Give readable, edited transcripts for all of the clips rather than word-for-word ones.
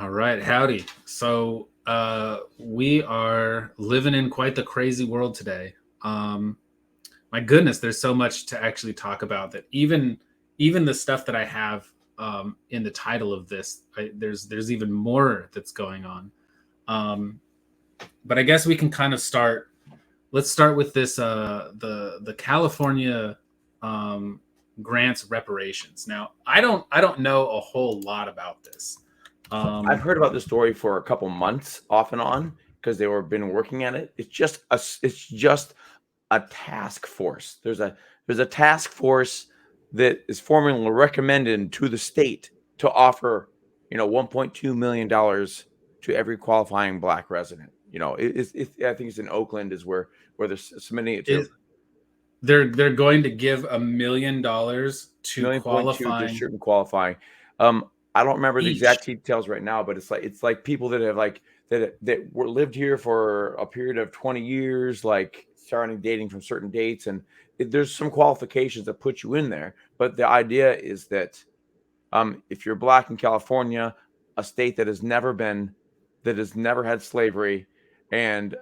All right, howdy. So we are living in quite the crazy world today. Um, my goodness, there's so much to actually talk about that even the stuff that I have in the title of this, there's even more that's going on. Um, but I guess we can kind of start. Let's start with this the California um, grants reparations. Now, I don't know a whole lot about this. I've Um, heard about this story for a couple months off and on because they were been working at it. It's just a task force. There's a task force that is formally recommended to the state to offer, 1.2 million dollars to every qualifying Black resident. I think it's in Oakland is where they're submitting it to. is they're going to give $1 million to 1.2 to qualifying certain qualifying. I don't remember the each. exact details right now, but it's like people that have that were lived here for a period of 20 years, like starting dating from certain dates, and there's some qualifications that put you in there. But the idea is that if you're Black in California, a state that has never had slavery, and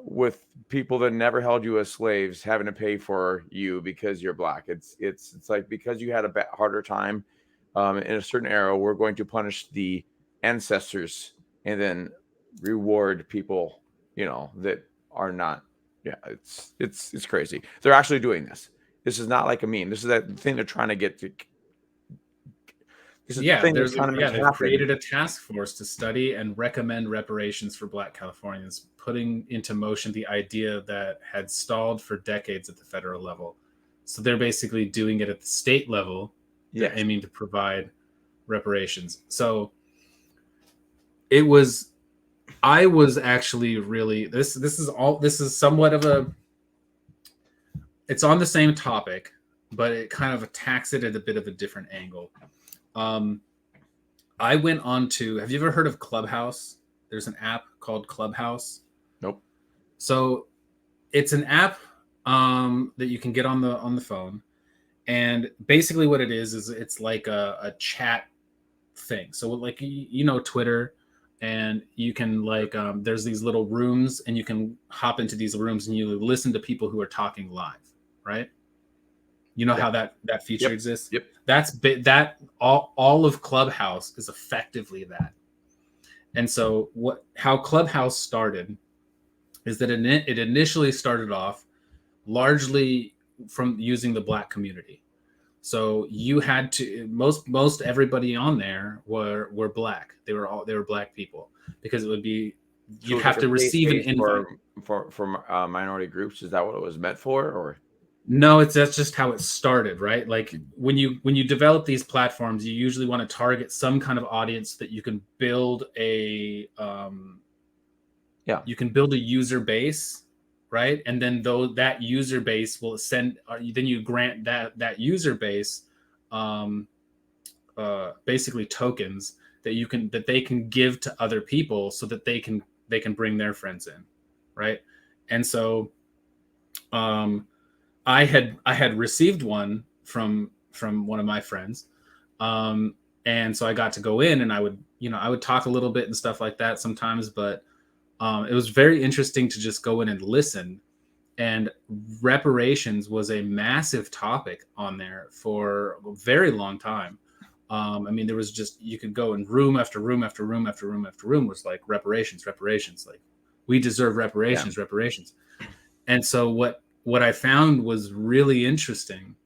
with people that never held you as slaves having to pay for you because you're Black, it's like because you had a harder time in a certain era, we're going to punish the ancestors and then reward people, that are not. Yeah, it's crazy. They're actually doing this. This is not like a meme. This is that thing they're trying to get to. This is the thing they're trying to make They've happen. created a task force to study and recommend reparations for Black Californians, putting into motion the idea that had stalled for decades at the federal level. So they're basically doing it at the state level. They're Yes. aiming to provide reparations. So it was I was actually really this is somewhat of a it's on the same topic, but it kind of attacks it at a bit of a different angle. Um, I went on to. Have you ever heard of Clubhouse? There's an app called Clubhouse. Nope. So it's an app that you can get on the phone, and basically what it is it's like a chat thing. So like Twitter, and you can like there's these little rooms, and you can hop into these rooms and you listen to people who are talking live, right? You know Yeah. how that feature Yep. exists. Yep. That all of Clubhouse is effectively that. And so what how Clubhouse started is that it initially started off largely from using the Black community. So you had to most everybody on there were Black. They were Black people, because it would be So you'd it's like have a to safe receive an space invite. for minority groups. Is that what it was meant for? Or No, it's that's just how it started, right? Like when you develop these platforms, you usually want to target some kind of audience that yeah, you can build a user base, right? And then though that user base will send, then you grant that user base um, basically tokens that they can give to other people so that they can bring their friends in, right? And so um, I had received one from one of my friends, um, and so I got to go in, and I would talk a little bit and stuff like that sometimes, but it was very interesting to just go in and listen. And reparations was a massive topic on there for a very long time. I mean, there was just you could go in room after room after room after room after room was like reparations, reparations, like we deserve yeah, reparations, reparations. And so what I found was really interesting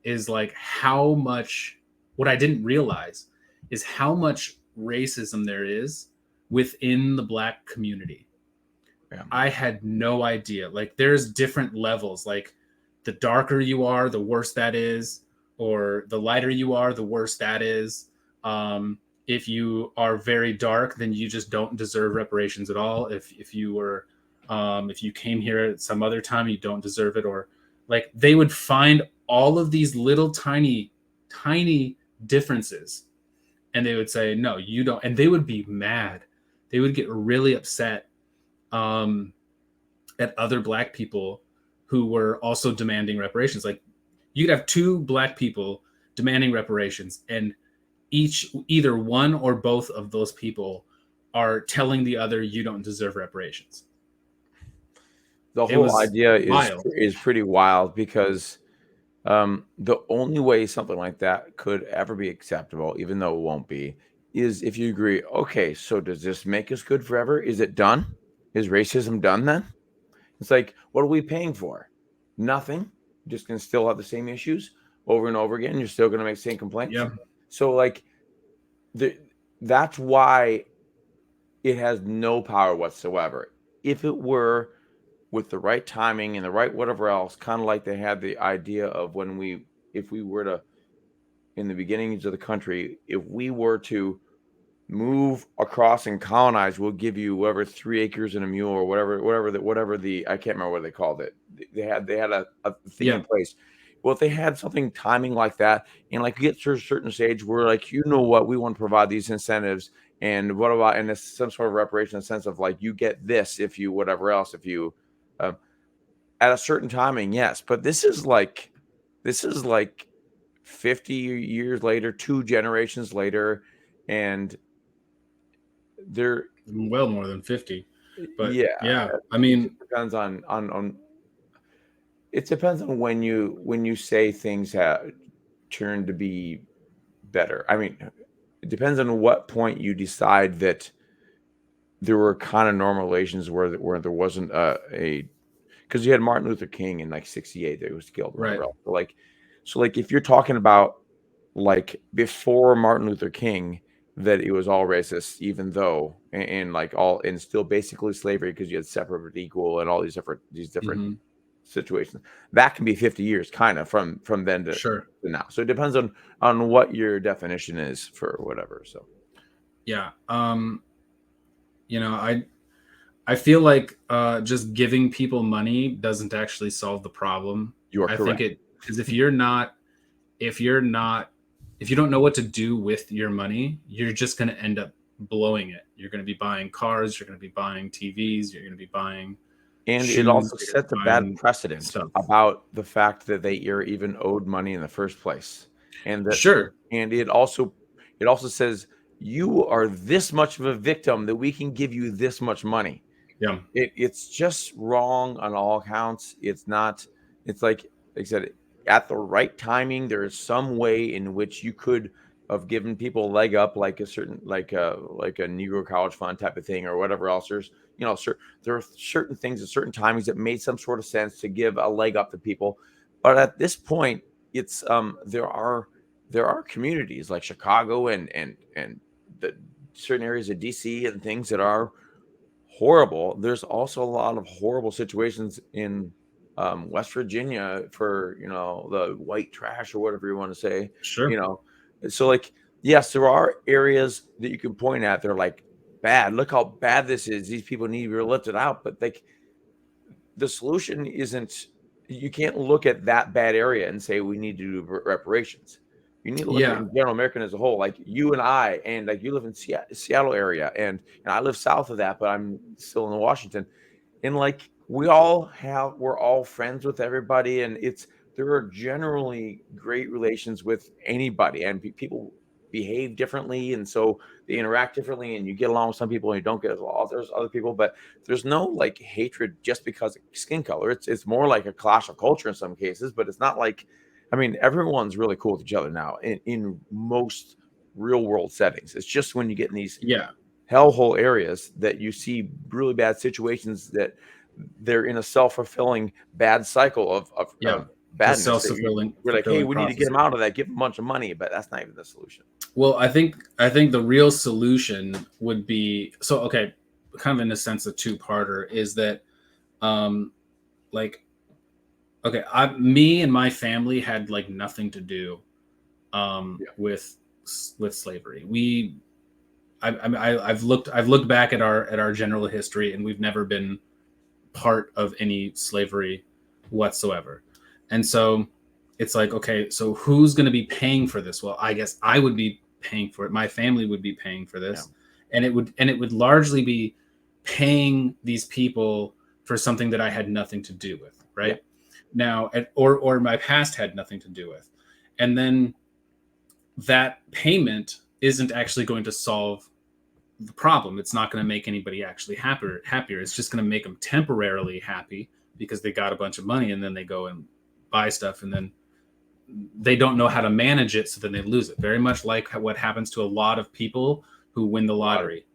is like how much what I didn't realize is how much racism there is within the Black community. yeah. I had no idea. Like there's different levels. Like the darker you are, the worse that is, or the lighter you are, the worse that is. If you are very dark, then you just don't deserve reparations at all. If you came here at some other time, you don't deserve it. Or like they would find all of these little tiny differences, and they would say, no, you don't. And they would be mad. They would get really upset um, at other Black people who were also demanding reparations. Like you could have two Black people demanding reparations, and either one or both of those people are telling the other you don't deserve reparations. The It whole was idea wild. is pretty wild because the only way something like that could ever be acceptable, even though it won't be, is if you agree, okay, so does this make us good forever? Is it done? Is racism done then? It's like, what are we paying for? Nothing. You're just going to still have the same issues over and over again. You're still going to make the same complaints. Yeah. So, like, that's why it has no power whatsoever. If it were with the right timing and the right whatever else, kind of like they had the idea of if we were to, in the beginnings of the country, if we were to move across and colonize, we'll give you whatever 3 acres and a mule or whatever the I can't remember what they called it. They had a thing Yeah. in place. Well, if they had something timing like that, and like you get to a certain stage where like you know what, we want to provide these incentives, and what about, and it's some sort of reparation in the sense of like you get this if you whatever else if you um, at a certain timing, yes. But this is like 50 years later, 2 generations later, and they're Well more than 50. But yeah. yeah, I It mean, just depends on it depends on when you say things have turned to be better. I mean, it depends on what point you decide that there were kind of normal relations where there wasn't a because you had Martin Luther King in like 68 that was killed, right. whatever else. So like if you're talking about like before Martin Luther King, that it was all racist, even though and like all and still basically slavery because you had separate but equal and all these different Hmm. situations. That can be 50 years kind of from then to Sure. now. So it depends on what your definition is for whatever. So Yeah. You know, I feel like just giving people money doesn't actually solve the problem. you are I think correct. it because if you're not if you don't know what to do with your money, you're just going to end up blowing it. You're going to be buying cars, you're going to be buying TVs, you're going to be buying And it shoes, also you're going to sets be a bad buying precedent stuff. about the fact that they are even owed money in the first place. And that Sure. and it also says you are this much of a victim that we can give you this much money. Yeah. It's just wrong on all accounts. It's not. It's like I said, at the right timing, there is some way in which you could have given people a leg up, like a certain like a Negro College Fund type of thing or whatever else. There are certain things at certain timings that made some sort of sense to give a leg up to people, but at this point, it's there are communities like Chicago and the certain areas of DC and things that are horrible. There's also a lot of horrible situations in West Virginia for the white trash or whatever you want to say. You Sure. know, so like yes, there are areas that you can point at. They're like bad. Look how bad this is. These people need to be lifted out. But like the solution isn't. You can't look at that bad area and say we need to do reparations. You need to look at it Yeah. in general American as a whole. Like you and I, and like you live in Seattle area, and I live south of that, but I'm still in Washington. And like we're all friends with everybody, and there are generally great relations with anybody, and people behave differently, and so they interact differently, and you get along with some people and you don't get along with there's other people, but there's no like hatred just because of skin color. It's more like a clash of culture in some cases, but it's not like, I mean, everyone's really cool with each other now in most real world settings. It's just when you get in these Yeah. hellhole areas that you see really bad situations that they're in a self-fulfilling bad cycle Yeah. of The badness that self-fulfilling we're like, hey, fulfilling we need to get them prophecy. out of that, give them a bunch of money, but that's not even the solution. Well, I think the real solution would be so okay, kind of in a sense a two-parter is that um like okay, me and my family had like nothing to do Yeah. with slavery. I've looked back at our general history and we've never been part of any slavery whatsoever. And so it's like, okay, so who's going to be paying for this? Well, I guess I would be paying for it. My family would be paying for Yeah. this. And it would largely be paying these people for something that I had nothing to do with, Yeah. right? Now, or my past had nothing to do with. And then that payment isn't actually going to solve the problem. It's not going to make anybody actually happier. It's just going to make them temporarily happy because they got a bunch of money, and then they go and buy stuff, and then they don't know how to manage it, so then they lose it. Very much like what happens to a lot of people who win the lottery,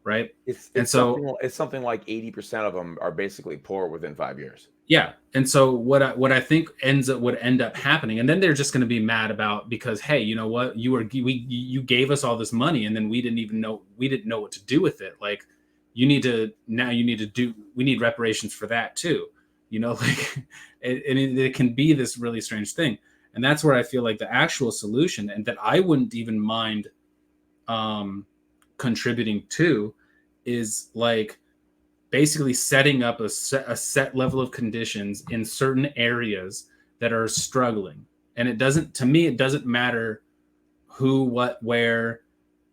right? It's so it's something like 80% of them are basically poor within 5 years. Yeah. And so what I think would end up happening, and then they're just going to be mad about, because, hey, you know what, you gave us all this money, and then we didn't know what to do with it. Like, we need reparations for that too. Like, it can be this really strange thing. And that's where I feel like the actual solution, and that I wouldn't even mind contributing to, is like basically setting up a set level of conditions in certain areas that are struggling. And it doesn't matter who, what, where,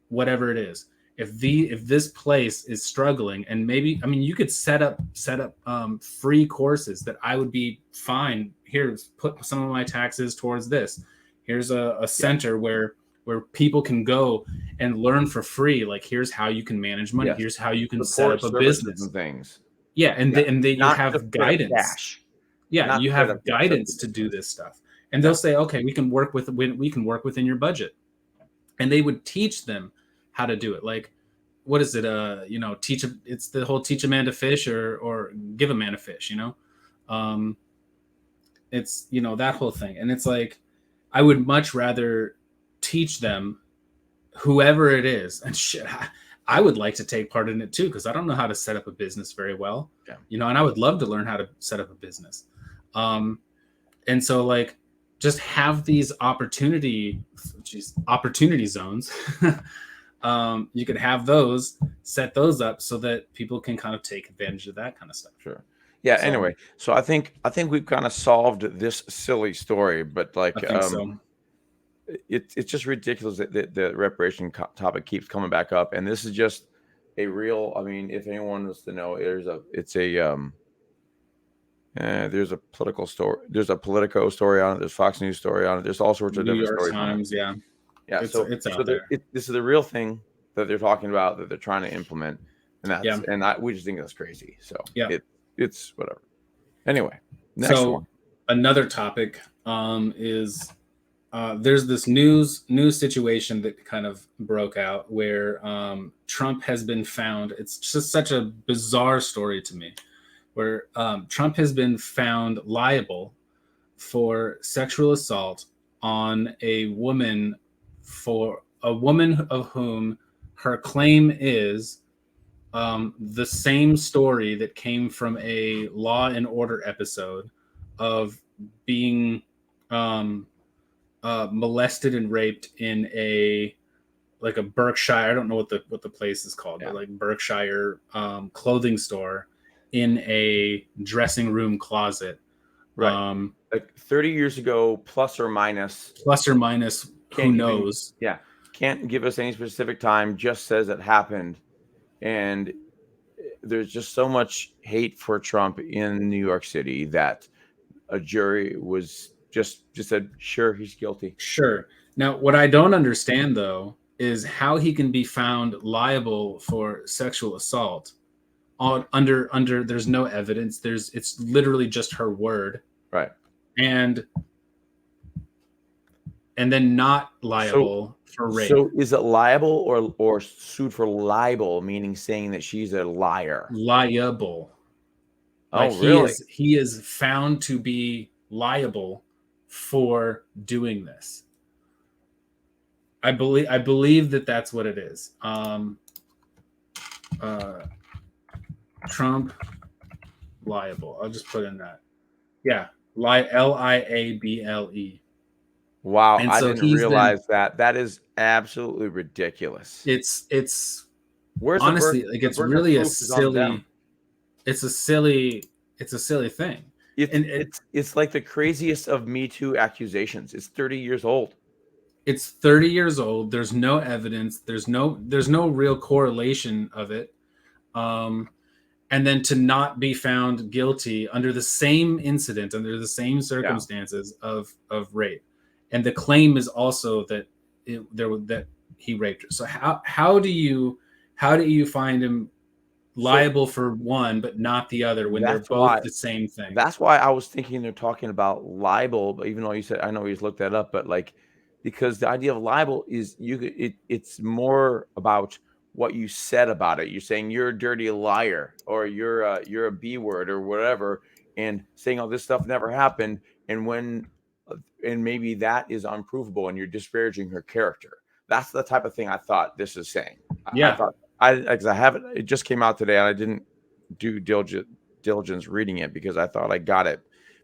whatever it is. If this place is struggling, and maybe, I mean, you could set up free courses that I would be fine. Here's, put some of my taxes towards this. Here's a center where people can go and learn for free. Like, here's how you can manage money. Yes. Here's how you can Support set up a business and things. Yeah, and you have guidance. Cash. Yeah, you have guidance to do this stuff, and they'll say, okay, we can work within your budget, and they would teach them how to do it. Like, what is it? It's the whole teach a man to fish or give a man a fish. It's that whole thing, and it's like, I would much rather teach them, whoever it is, and shit. I would like to take part in it too, because I don't know how to set up a business very well. Yeah. And I would love to learn how to set up a business. And so, like, just have these opportunity zones. You could have those, set those up so that people can kind of take advantage of that kind of stuff. Sure. Yeah. So, anyway, so I think we've kind of solved this silly story, but like, I think so. It's just ridiculous that the reparation topic keeps coming back up, and this is just a real. I mean, if anyone wants to know, there's a political story. There's a Politico story on it. There's Fox News story on it. There's all sorts of different stories. New York Times, yeah. It's out there. This is the real thing that they're talking about, that they're trying to implement, and we just think that's crazy. So yeah, it's whatever. Anyway, next one. Another topic is. There's this news situation that kind of broke out where Trump has been found. It's just such a bizarre story to me, where Trump has been found liable for sexual assault on a woman of whom her claim is the same story that came from a Law and Order episode of being molested and raped in a Berkshire. I don't know what the place is called, but like Berkshire clothing store, in a dressing room closet. Right. Like 30 years ago, plus or minus. Who knows? Can't give us any specific time. Just says it happened, and there's just so much hate for Trump in New York City that a jury was just said, sure, he's guilty. Sure. Now, what I don't understand, though, is how he can be found liable for sexual assault under there's no evidence. It's literally just her word. Right. And then not liable for rape. So is it liable or sued for libel, meaning saying that she's a liar? Liable. Oh, really? He is found to be liable for doing this. I believe that that's what it is. Trump liable. I'll just put in that. Yeah, liable. Wow, I didn't realize that. That is absolutely ridiculous. It's honestly like it's really a silly. It's a silly thing. It's like the craziest of Me Too accusations. It's 30 years old. It's 30 years old. There's no evidence. There's no real correlation of it. And then to not be found guilty under the same incident, under the same circumstances of rape. And the claim is also that he raped her. So how do you find him So liable for one but not the other when they're that's both why the same thing? That's why I was thinking they're talking about libel, but even though you said I know you just looked that up, but like because the idea of libel is it's more about what you said about it. You're saying you're a dirty liar or you're a B word or whatever, and saying all this stuff never happened, and when and maybe that is unprovable and you're disparaging her character. That's the type of thing I thought this is saying. I Yeah. thought because I haven't it just came out today and I didn't do diligence reading it because I thought I got it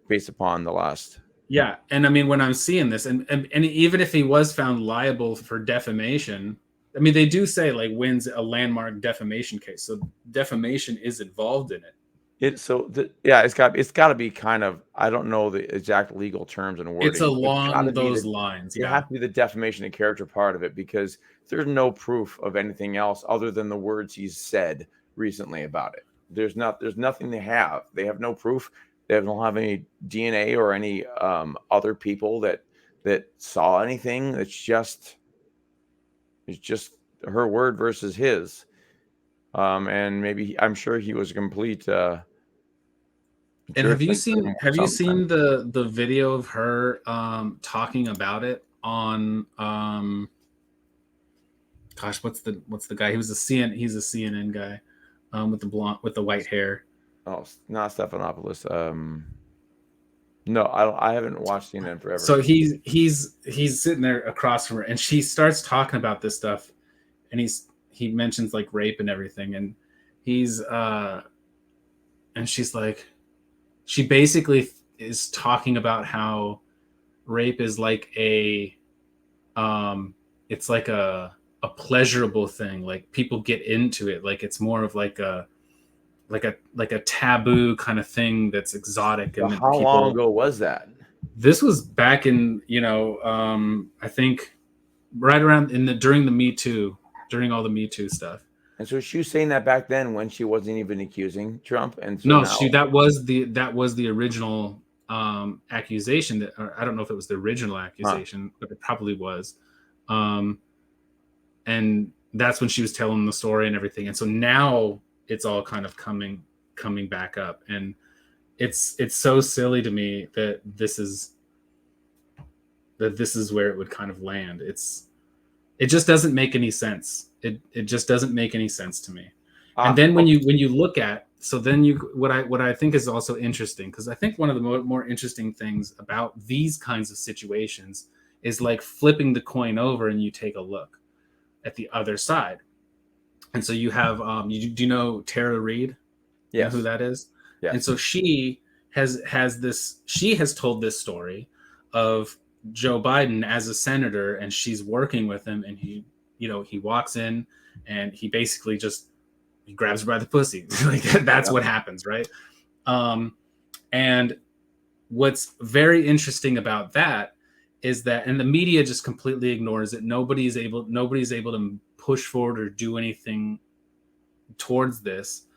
based upon the last. Yeah, and I mean when I'm seeing this, and even if he was found liable for defamation, I mean they do say like wins a landmark defamation case, so defamation is involved in it. Yeah, it's got to be kind of I don't know the exact legal terms and It's wording, but it's got to along be those lines, it has yeah. to be the defamation of character part of it because there's no proof of anything else other than the words he's said recently about it. There's nothing they have. They have no proof. They don't have any DNA or any other people that saw anything. It's just her word versus his. And maybe I'm sure he was a complete And jerk like have you sometimes. seen the video of her talking about it on gosh, what's the guy? He's a CNN guy with the blonde with the white hair. Oh, not Stephanopoulos. No, I haven't watched CNN forever. So he's sitting there across from her and she starts talking about this stuff and he mentions like rape and everything and he's and she's like she basically is talking about how rape is like it's like a pleasurable thing, like people get into it, like it's more of like a taboo kind of thing that's exotic So and that how long people. ago was that? This was back in I think right around during the Me Too, during all the Me Too stuff. And so she was saying that back then when she wasn't even accusing Trump, and so No, now. that was the original accusation that, or I don't know if it was the original Huh. accusation, but it probably was. Um, and that's when she was telling the story and everything. And so now it's all kind of coming back up, and it's so silly to me that this is where it would kind of land. It just doesn't make any sense. It just doesn't make any sense to me. And then when Okay. you look at so then you what I think is also interesting, because I think one of the more interesting things about these kinds of situations is like flipping the coin over and you take a look at the other side. And so you have do you know Tara Reid? You know who Yes. that is? And Yes. so she has told this story of Joe Biden as a senator, and she's working with him, and he walks in and he basically just he grabs her by the pussy. Like that's Yeah. what happens, right? And what's very interesting about that is that, and the media just completely ignores it. Nobody's able to push forward or do anything towards this.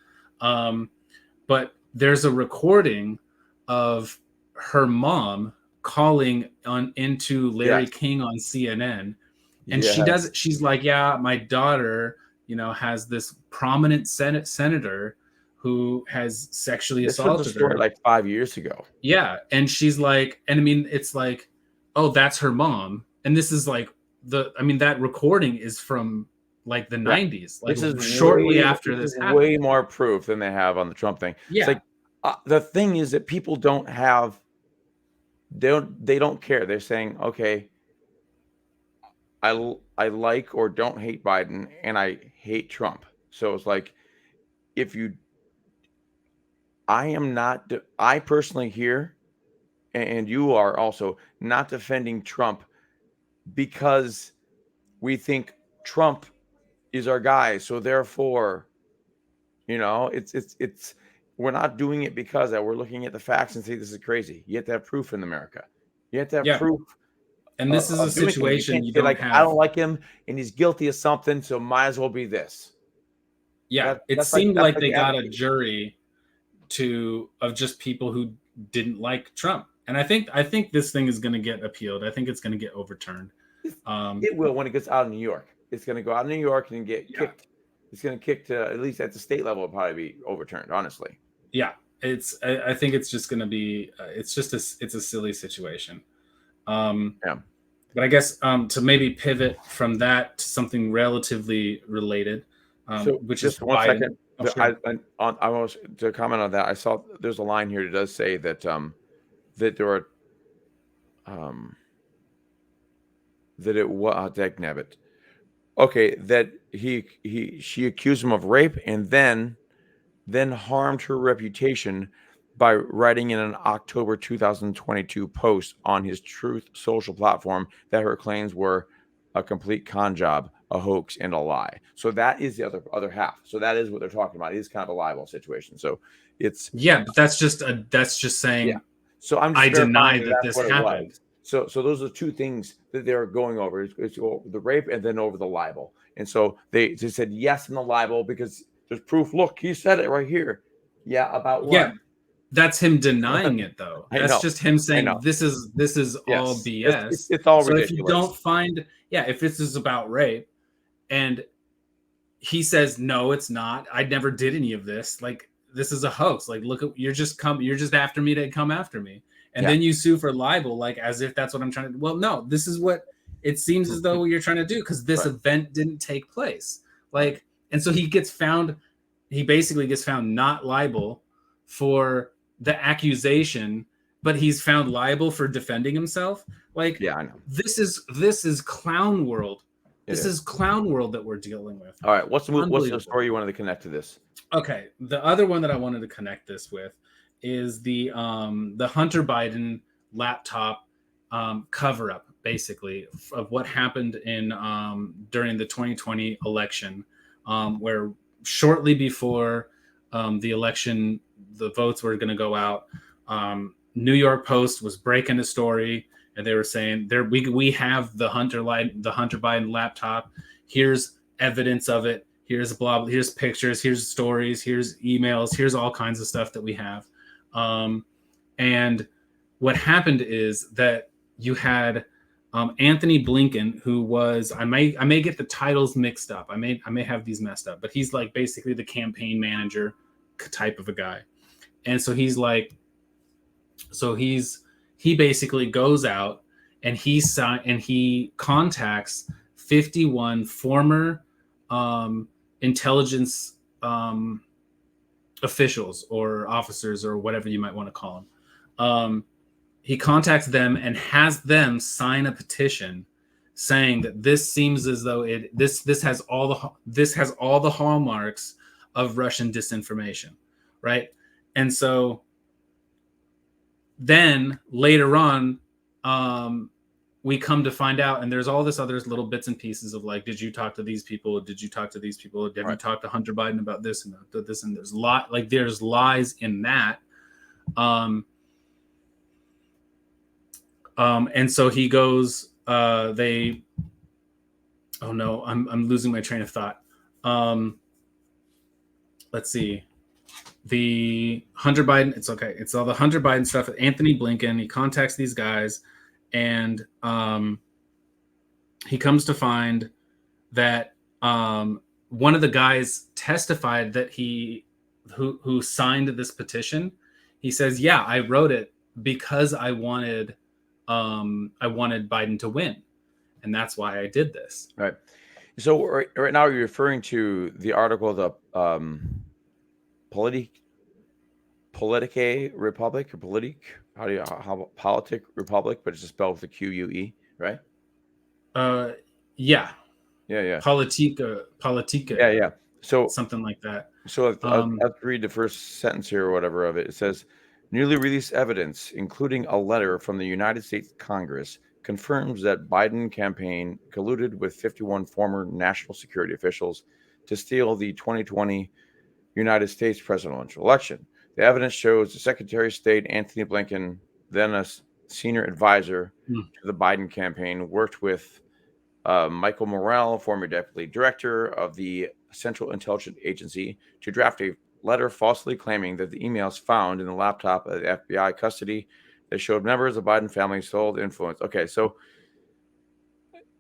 But there's a recording of her mom calling into Larry Yes. King on CNN, and Yes. she's like, yeah, my daughter has this prominent senator who has sexually This was a assaulted story her. like 5 years ago. Yeah, and she's like, and I mean it's like, oh, that's her mom. And this is like that recording is from like the Yeah. 90s, like This is shortly way after this this is happened. way more proof than they have on the Trump thing. It's Yeah. like the thing is that people don't have they don't care. They're saying, okay, I like or don't hate Biden and I hate Trump. So it's like if you I am not I personally here and you are also not defending Trump because we think Trump is our guy. So therefore, it's we're not doing it because we're looking at the facts and say this is crazy. You have to have proof in America. You have to have Yeah. proof And this is a of doing things. You situation can't you say don't like I have. don't like him and he's guilty of something, so might as well be this. Yeah, it That's like seemed that's like like they got a advocating. jury of just people who didn't like Trump. And I think this thing is going to get appealed. I think it's going to get overturned. Um It will when it gets out of New York. it's going to go out of New York and get Yeah. kicked. It's going to kick to, at least at the state level, it'll probably be overturned, honestly. Yeah, I think it's just going to be it's a silly situation. Yeah. But I guess to maybe pivot from that to something relatively related, So which is just one Biden. second. Oh, sure. I was to comment on that. I saw there's a line here that does say that that there are that it was Dagnabbit. Okay, that she accused him of rape and then harmed her reputation by writing in an October 2022 post on his Truth social platform that her claims were a complete con job, a hoax, and a lie. So that is the other half. So that is what they're talking about. It is kind of a libel situation. So it's Yeah, but that's just yeah. saying So I'm I just deny verifying that that that's this what it happened. was. So those are two things that they're going over. It's over the rape and then over the libel. And so they said yes in the libel because there's proof. Look, he said it right here. Yeah, about Yeah, what? that's him denying it though. I That's know. just him I saying know. this is all Yes. It's BS. it's all So if you ridiculous. don't find, yeah, if this is about rape and he says no, it's not. I never did any of this. Like this is a hoax. Like look at you're just after me to come after me. And Yeah. then you sue for libel like as if that's what I'm trying to do. Well, no, this is what it seems as though you're trying to do because this Right. event didn't take place. Like and so he basically gets found not liable for the accusation, but he's found liable for defending himself. Like Yeah, I know. this is clown world. This is clown world that we're dealing with. All right. What's the Unbelievable. story you wanted to connect to this? Okay, the other one that I wanted to connect this with is the Hunter Biden laptop cover up, basically, of what happened in during the 2020 election, where shortly before the election, the votes were going to go out. New York Post was breaking a story, and they were saying, "There, we have the Hunter Biden laptop. Here's evidence of it. Here's blah. Here's pictures. Here's stories. Here's emails. Here's all kinds of stuff that we have." And what happened is that you had Anthony Blinken, who was I may get the titles mixed up. I may have these messed up, but he's like basically the campaign manager type of a guy, and so he basically goes out and he contacts 51 former intelligence officials or officers or whatever you might want to call them. He contacts them and has them sign a petition saying that this seems as though this has all the hallmarks of Russian disinformation, right? And so then later on, we come to find out, and there's all this other little bits and pieces of like, did you talk to these people? Did you talk to these people? Have you talked to Hunter Biden about this and this? And there's there's lies in that. And so he goes, oh no, I'm losing my train of thought. Let's see. The Hunter Biden, it's okay. It's all the Hunter Biden stuff. Anthony Blinken, he contacts these guys, and he comes to find that one of the guys testified that who signed this petition. He says, "Yeah, I wrote it because I wanted Biden to win, and that's why I did this." Right. So right now you're referring to the article, the Politique Republic or Politique? How Politic Republic, but it's just spelled with a QUE, right? Yeah. Yeah. Politica. Yeah. So something like that. So I'll read the first sentence here or whatever of it. It says, newly released evidence, including a letter from the United States Congress, confirms that Biden campaign colluded with 51 former national security officials to steal the 2020 United States presidential election. The evidence shows the Secretary of State, Anthony Blinken, then a senior advisor to the Biden campaign, worked with Michael Morrell, former deputy director of the Central Intelligence Agency, to draft a letter falsely claiming that the emails found in the laptop of the FBI custody that showed members of the Biden family sold influence. Okay, so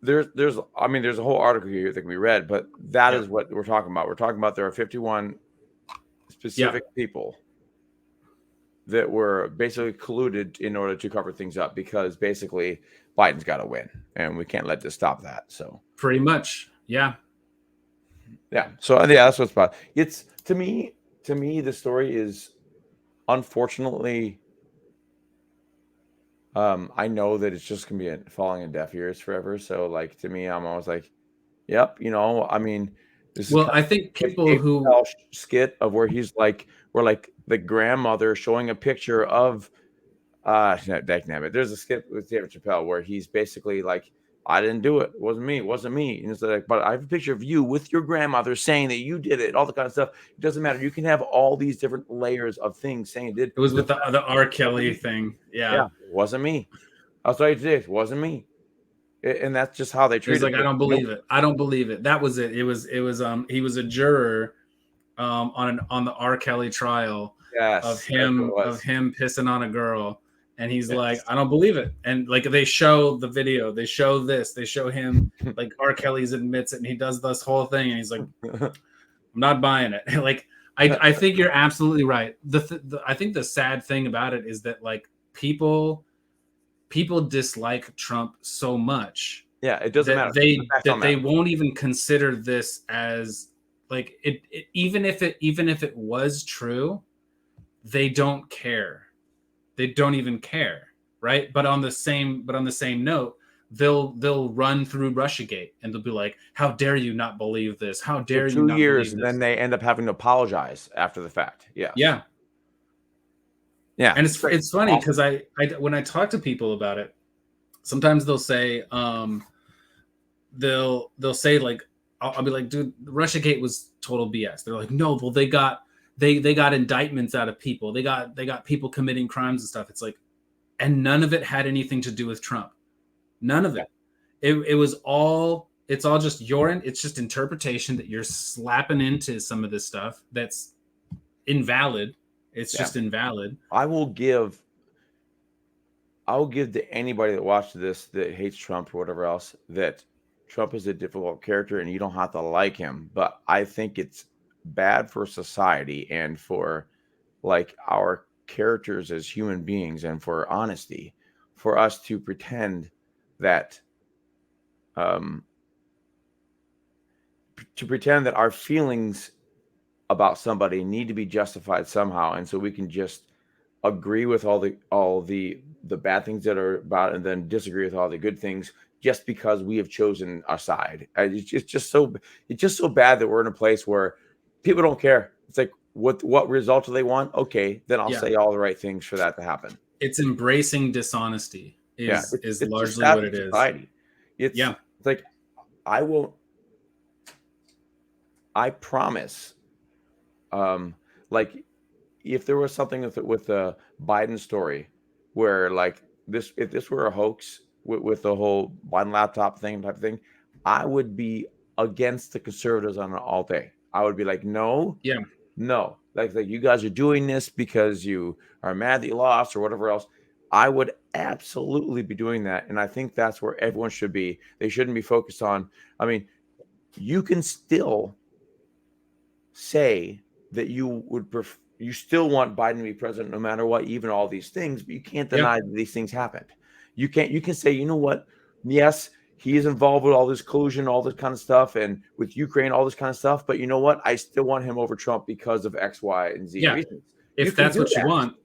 there's I mean, there's a whole article here that can be read, but that Yep. is what we're talking about. We're talking about there are 51 specific people that were basically colluded in order to cover things up, because basically Biden's got to win, and we can't let this stop that. So Pretty much. Yeah. yeah, so yeah, that's what's about. It's to me, the story is unfortunately. I know that it's just gonna be falling in deaf ears forever. So like to me, I'm always like, yep, I mean, this is Well, kind I think of like people Dave who Chappelle skit of where he's like, where like the grandmother showing a picture of dagnabbit. There's a skit with David Chappelle where he's basically like, I didn't do it. It wasn't me. It wasn't me. And it's like, but I have a picture of you with your grandmother saying that you did it, all the kind of stuff. It doesn't matter. You can have all these different layers of things saying it did. it was with the R. Kelly thing. Yeah, Yeah. it wasn't me. I'll tell you today, it wasn't me. And that's just how they It was treat it. like, I don't believe it. I don't believe it. That was it. It was he was a juror on the R. Kelly trial Yes, that's what it of was. him pissing on a girl, and he's like, Yes. I don't believe it. And like they show the video, they show this, they show him like R. Kelly's admits it, and he does this whole thing, and he's like, I'm not buying it. Like I think you're absolutely right. I think the sad thing about it is that like people dislike Trump so much Yeah, it doesn't matter. The facts don't they matter. won't even consider this as like even if it was true, they don't care. They don't even care, right? But on the same note, they'll run through Russiagate and they'll be like, how dare you not believe this? How For dare you 2 not years, believe and this? then they end up having to apologize after the fact. Yes. Yeah. Yeah. And it's like, funny awesome. because I when I talk to people about it, sometimes they'll say they'll say like I'll be like, dude, Russiagate was total BS. They're like, no, well they got indictments out of people. They got people committing crimes and stuff. It's like, and none of it had anything to do with Trump. None of it. It was all it's all just it's just interpretation that you're slapping into some of this stuff that's invalid. It's just invalid. I'll give to anybody that watched this that hates Trump or whatever else that Trump is a difficult character and you don't have to like him. But I think it's bad for society and for like our characters as human beings and for honesty for us to pretend that our feelings about somebody need to be justified somehow, and so we can just agree with all the bad things that are about it and then disagree with all the good things just because we have chosen our side. It's just so bad that we're in a place where people don't care. It's like, what result do they want? Okay, then I'll say all the right things for that to happen. It's embracing dishonesty is it's largely just what it is. society. It's like I promise. Like if there was something with the Biden story where like this, if this were a hoax with the whole Biden laptop thing type of thing, I would be against the conservatives on it all day. I would be like, no, like you guys are doing this because you are mad that you lost or whatever else. I would absolutely be doing that, and I think that's where everyone should be. They shouldn't be focused on. I mean, you can still say that you would you still want Biden to be president no matter what, even all these things, but you can't deny that these things happened. You can say, you know what? Yes, he is involved with all this collusion, all this kind of stuff, and with Ukraine, all this kind of stuff. But you know what? I still want him over Trump because of X, Y, and Z reasons. If that's what you want,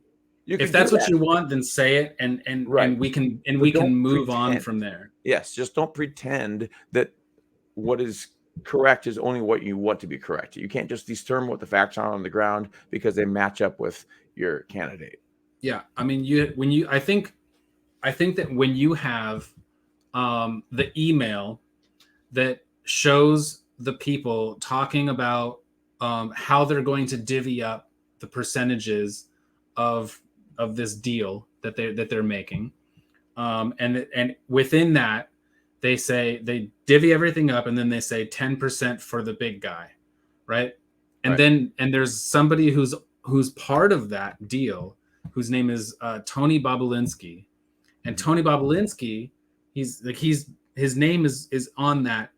you want, then say it, and we can move on from there. Yes, just don't pretend that what is correct is only what you want to be correct. You can't just determine what the facts are on the ground because they match up with your candidate. Yeah, I mean, I think that when you have the email that shows the people talking about how they're going to divvy up the percentages of this deal that they're making, and within that they say they divvy everything up, and then they say 10% for the big guy, right? And then there's somebody who's part of that deal, whose name is Tony Bobulinski, and Tony Bobulinski, he's his name is on that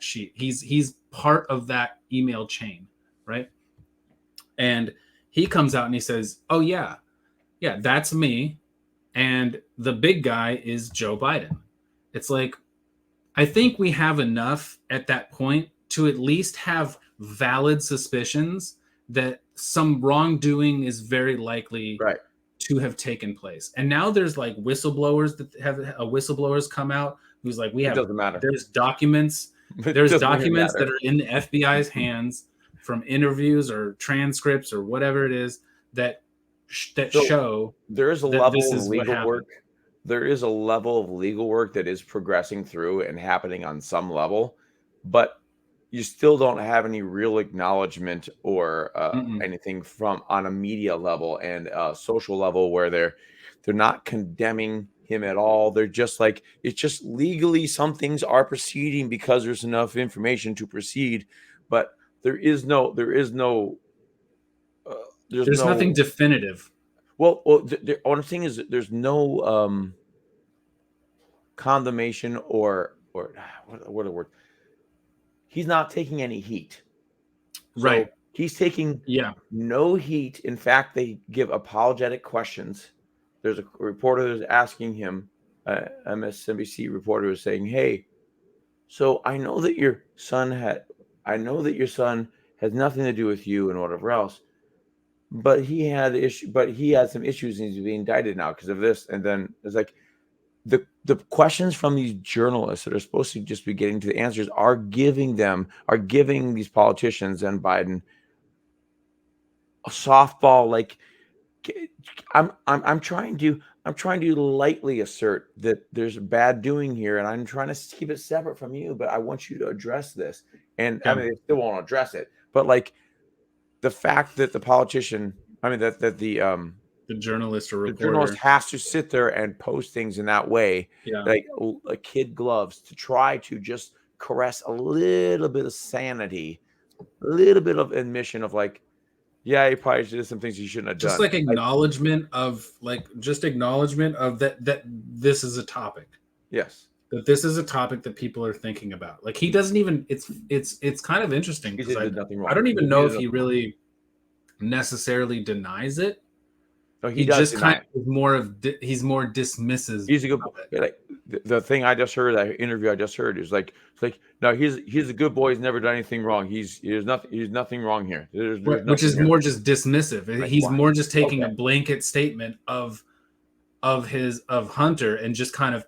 sheet. He's part of that email chain, right? And he comes out and he says, "Oh yeah, that's me, and the big guy is Joe Biden." It's like, I think we have enough at that point to at least have valid suspicions that some wrongdoing is very likely Right. to have taken place. And now there's like whistleblowers that have whistleblowers come out who's like, It doesn't matter. there's documents It there's doesn't even documents that matter. are in the FBI's hands from interviews or transcripts or whatever it is that So show there is a that level this of is what legal happened. work. There is a level of legal work that is progressing through and happening on some level, but you still don't have any real acknowledgement or Mm-mm. anything from on a media level and social level where they're not condemning him at all. They're just like, it's just legally some things are proceeding because there's enough information to proceed, but uh, there's There's nothing no definitive. what I'm saying is that there's no condemnation or what a word. He's not taking any heat. Right. So he's taking Yeah. no heat. In fact, they give apologetic questions. There's a reporter that's asking him, MSNBC reporter is saying, "Hey, so I know that your son has nothing to do with you and whatever else, but he had some issues and he's being indicted now because of this." And then it's like the questions from these journalists that are supposed to just be getting to the answers are giving these politicians and Biden a softball. Like, I'm trying to lightly assert that there's bad doing here, and I'm trying to keep it separate from you, but I want you to address this. And I Yeah. mean, they still won't address it, but like the fact that the politician, I mean, that The journalist or the journalist reporter. has to sit there and post things in that way, Yeah. like kid gloves, to try to just caress a little bit of sanity, a little bit of admission of like, yeah, he probably did some things he shouldn't have Just done. like acknowledgement of that this is a topic. Yes, That this is a topic that people are thinking about. Like, he doesn't even it's kind of interesting he because did nothing I wrong. don't even know if he really necessarily denies it. No, he He does just kind deny it. of he's more dismissive He's a good boy. of it. Like the thing I just heard, that interview I just heard, is like, it's like, no, he's a good boy. He's never done anything wrong. He's nothing wrong here. There's Which nothing is here. more just dismissive. Like, He's why? more just taking Okay. a blanket statement of Hunter and just kind of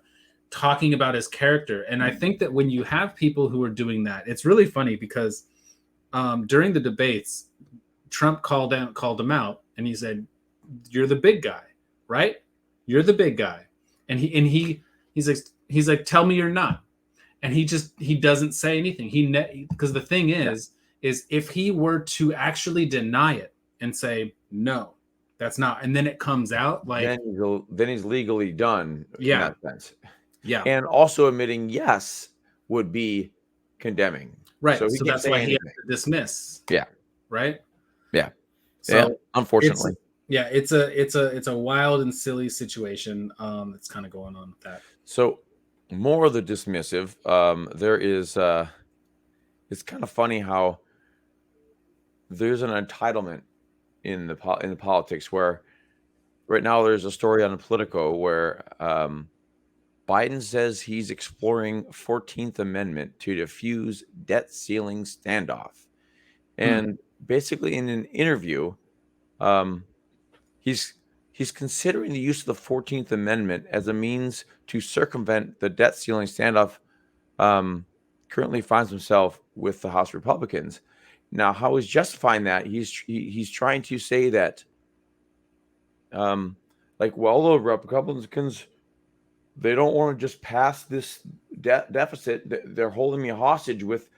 talking about his character. And I think that when you have people who are doing that, it's really funny because during the debates, Trump called him out, and he said, "You're the big guy, right? You're the big guy." And he's like, "Tell me you're not." And he doesn't say anything. Because the thing is if he were to actually deny it and say no, that's not, and then it comes out like, Then he's legally done in yeah, that sense. yeah, And also admitting yes would be condemning. So right. he So can't that's say why he has anything. to dismiss, Yeah. right? Yeah. Yeah. So it's Unfortunately. it's a wild and silly situation that's kind of going on with that. So more of the dismissive. There is it's kind of funny how there's an entitlement in the politics where right now there's a story on Politico where Biden says he's exploring 14th Amendment to defuse debt ceiling standoff. And basically in an interview, um, he's considering the use of the 14th Amendment as a means to circumvent the debt ceiling standoff currently finds himself with the House Republicans. Now, how he's justifying that? He's trying to say that, like, well, the Republicans, they don't want to just pass this deficit. They're holding me hostage with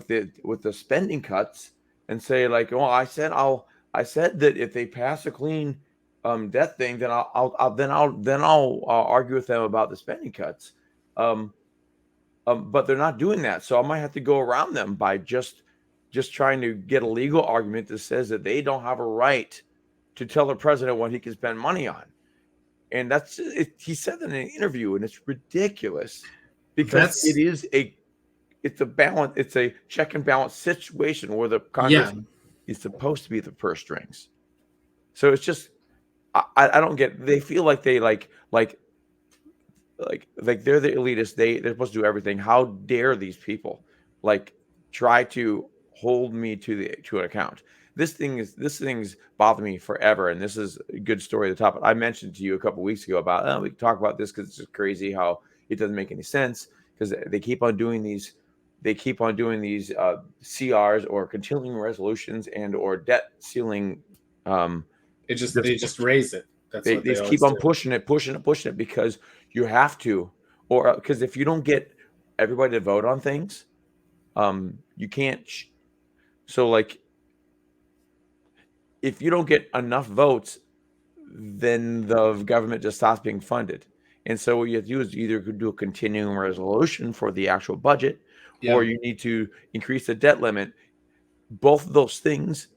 the spending cuts, and say like, "Oh, I said that if they pass a clean debt thing, then I'll argue with them about the spending cuts." But they're not doing that, so I might have to go around them by just trying to get a legal argument that says that they don't have a right to tell the president what he can spend money on. And that's it. He said that in an interview, and it's ridiculous because That's it's a balance, it's a check and balance situation where the Congress yeah. is supposed to be the purse strings. So it's just I don't get. They feel like they like they're the elitists. They're supposed to do everything. How dare these people like try to hold me to an account? This thing's bothered me forever, and this is a good story at the top. I mentioned to you a couple weeks ago about we can talk about this because it's just crazy how it doesn't make any sense because they keep on doing these. They keep on doing these CRs or continuing resolutions and or debt ceiling. Um, They just raise it. That's what they they just keep always on do. pushing it because you have to, or because if you don't get everybody to vote on things, you can't. So like, if you don't get enough votes, then the government just stops being funded. And so what you have to do is either do a continuing resolution for the actual budget, or Yeah. you need to increase the debt limit. Both of those things,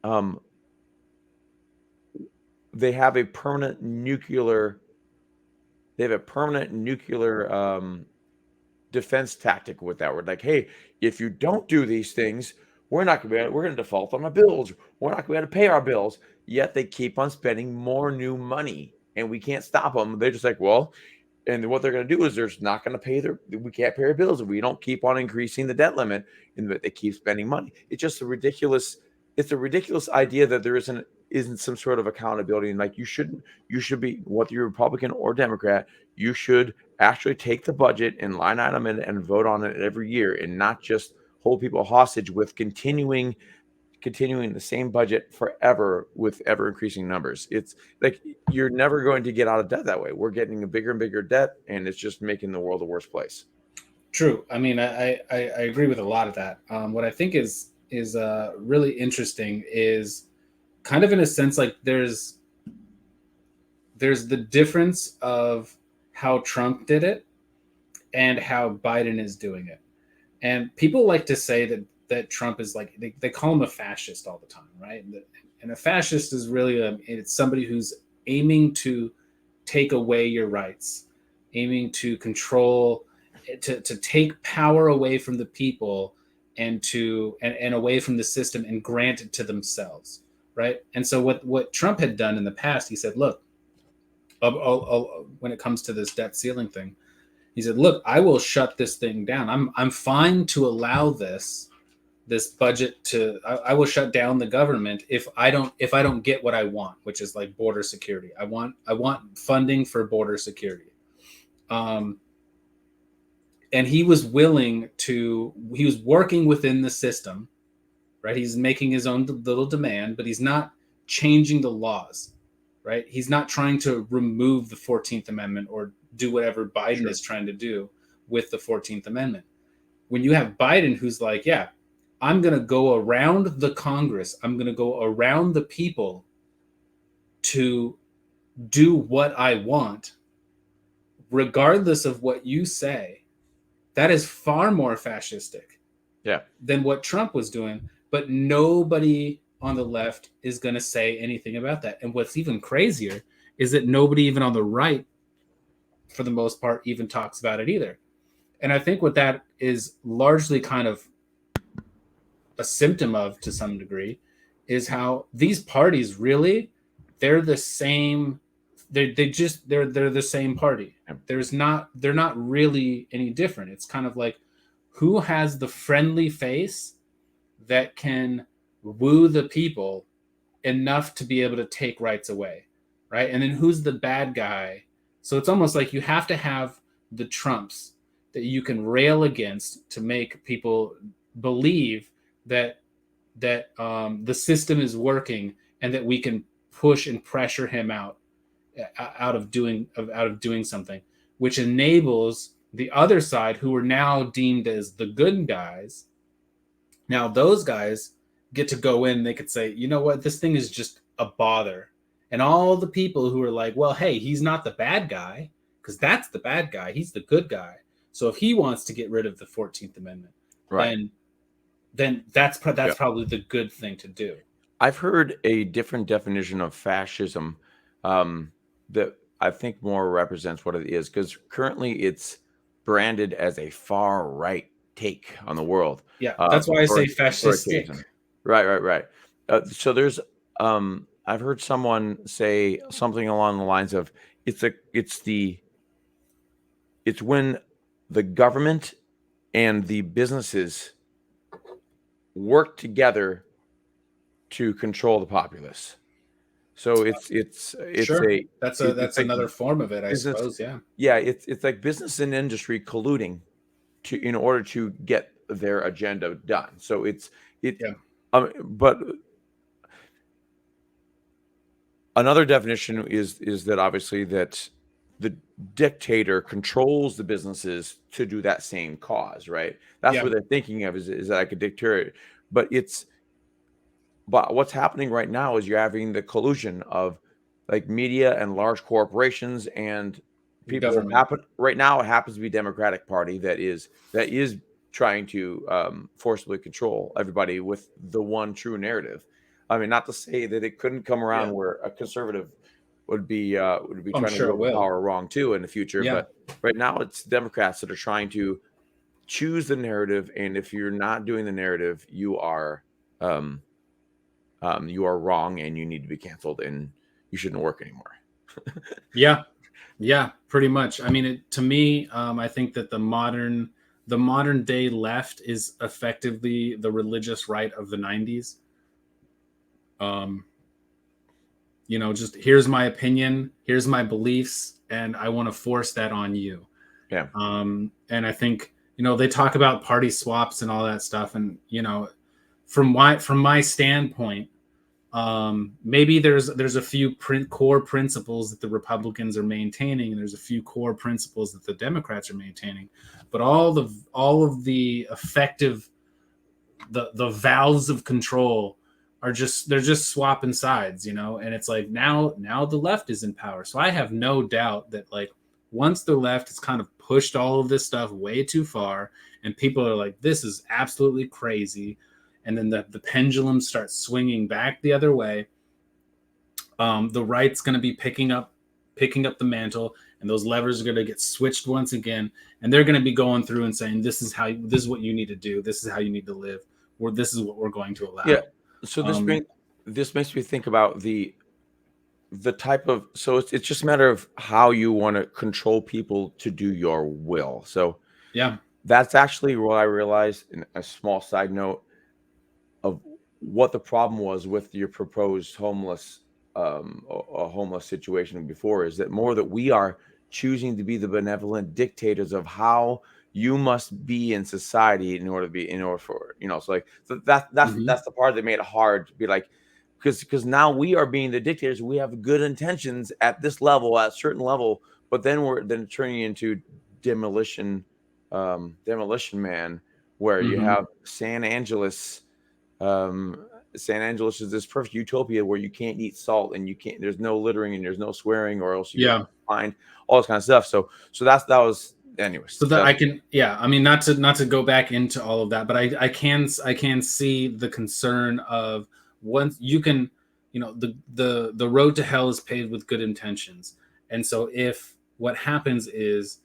um, they have a permanent nuclear. They have a permanent nuclear defense tactic with that. We're like, hey, if you don't do these things, we're going to default on our bills. We're not going to be able to pay our bills. Yet they keep on spending more new money, and we can't stop them. They're just like, well, and what they're going to do is they're just not going to pay we can't pay our bills if we don't keep on increasing the debt limit, and that they keep spending money. It's just a ridiculous. It's a ridiculous idea that there isn't some sort of accountability, and like you should be, whether you're Republican or Democrat, you should actually take the budget and line item and vote on it every year, and not just hold people hostage with continuing the same budget forever with ever increasing numbers. It's like you're never going to get out of debt that way. We're getting a bigger and bigger debt, and it's just making the world a worse place. True. I mean, I agree with a lot of that. What I think is really interesting is kind of in a sense like there's the difference of how Trump did it and how Biden is doing it. And people like to say that Trump is like they call him a fascist all the time, right? And a fascist is really it's somebody who's aiming to take away your rights, aiming to control, to take power away from the people and away from the system and grant it to themselves, right? And so what Trump had done in the past, he said, look, when it comes to this debt ceiling thing, he said, look, I will shut this thing down. I'm fine to allow this budget to I will shut down the government if I don't get what I want, which is like border security. I want funding for border security. And he was he was working within the system, right? He's making his own little demand, but he's not changing the laws, right? He's not trying to remove the 14th Amendment or do whatever Biden is trying to do with the 14th Amendment. When you have Biden who's like, yeah, I'm going to go around the Congress, I'm going to go around the people to do what I want, regardless of what you say, that is far more fascistic than what Trump was doing. But nobody on the left is going to say anything about that. And what's even crazier is that nobody even on the right, for the most part, even talks about it either. And I think what that is largely kind of a symptom of, to some degree, is how these parties really, they're the same. They're the same party. They're not really any different. It's kind of like who has the friendly face that can woo the people enough to be able to take rights away, right? And then who's the bad guy? So it's almost like you have to have the Trumps that you can rail against to make people believe that the system is working and that we can push and pressure him out of doing something, which enables the other side, who are now deemed as the good guys. Now those guys get to go in. They could say, you know what, this thing is just a bother. And all the people who are like, well, hey, he's not the bad guy, because that's the bad guy. He's the good guy. So if he wants to get rid of the 14th Amendment, Right. then that's probably the good thing to do. I've heard a different definition of fascism that I think more represents what it is, because currently it's branded as a far right take on the world. Yeah, that's why I say Authoritarianism. fascistic. Right. So there's I've heard someone say something along the lines of it's when the government and the businesses work together to control the populace. So Sure, that's it's like another form of it, I business. suppose. Yeah, Yeah, it's like business and industry colluding to in order to get their agenda done. So it yeah, but another definition is that obviously that the dictator controls the businesses to do that same cause, right? That's yeah, what they're thinking of is like a dictator. But what's happening right now is you're having the collusion of like media and large corporations and people government. happen right now. It happens to be Democratic Party that is trying to forcibly control everybody with the one true narrative. I mean, not to say that it couldn't come Yeah, around where a conservative would be I'm trying to sure it wield the will. power wrong too in the future. Yeah, But right now, it's Democrats that are trying to choose the narrative, and if you're not doing the narrative, um, you are wrong and you need to be canceled and you shouldn't work anymore. yeah, yeah, pretty much. I mean, to me, I think that the modern day left is effectively the religious right of the '90s. Um, just here's my opinion, here's my beliefs, and I want to force that on you. Yeah. And I think they talk about party swaps and all that stuff, and from my standpoint, maybe there's a few core principles that the Republicans are maintaining, and there's a few core principles that the Democrats are maintaining, but all of the effective the valves of control they're just swapping sides, and it's like now the left is in power. So I have no doubt that, like, once the left has kind of pushed all of this stuff way too far and people are like, this is absolutely crazy, and then the pendulum starts swinging back the other way, the right's going to be picking up the mantle, and those levers are going to get switched once again, and they're going to be going through and saying, this is what you need to do, this is how you need to live, or this is what we're going to Yeah. allow. So um this makes me think about the type of so it's just a matter of how you want to control people to do your will. So yeah, that's actually what I realized in a small side note of what the problem was with your proposed a homeless situation before is that more that we are choosing to be the benevolent dictators of how you must be in society in order for so like so hmm that's the part that made it hard to be like because now we are being the dictators. We have good intentions at this level, at a certain level, but then we're then turning into demolition demolition man, where you hmm have um, San Angeles is this perfect utopia where you can't eat salt and you can't. There's no littering and there's no swearing, or else you get yeah. fined. All this kind of stuff. So that was, anyways. So that I can, yeah, I mean, not to go back into all of that, but I can see the concern of, once you can, the road to hell is paved with good intentions. And so if what happens is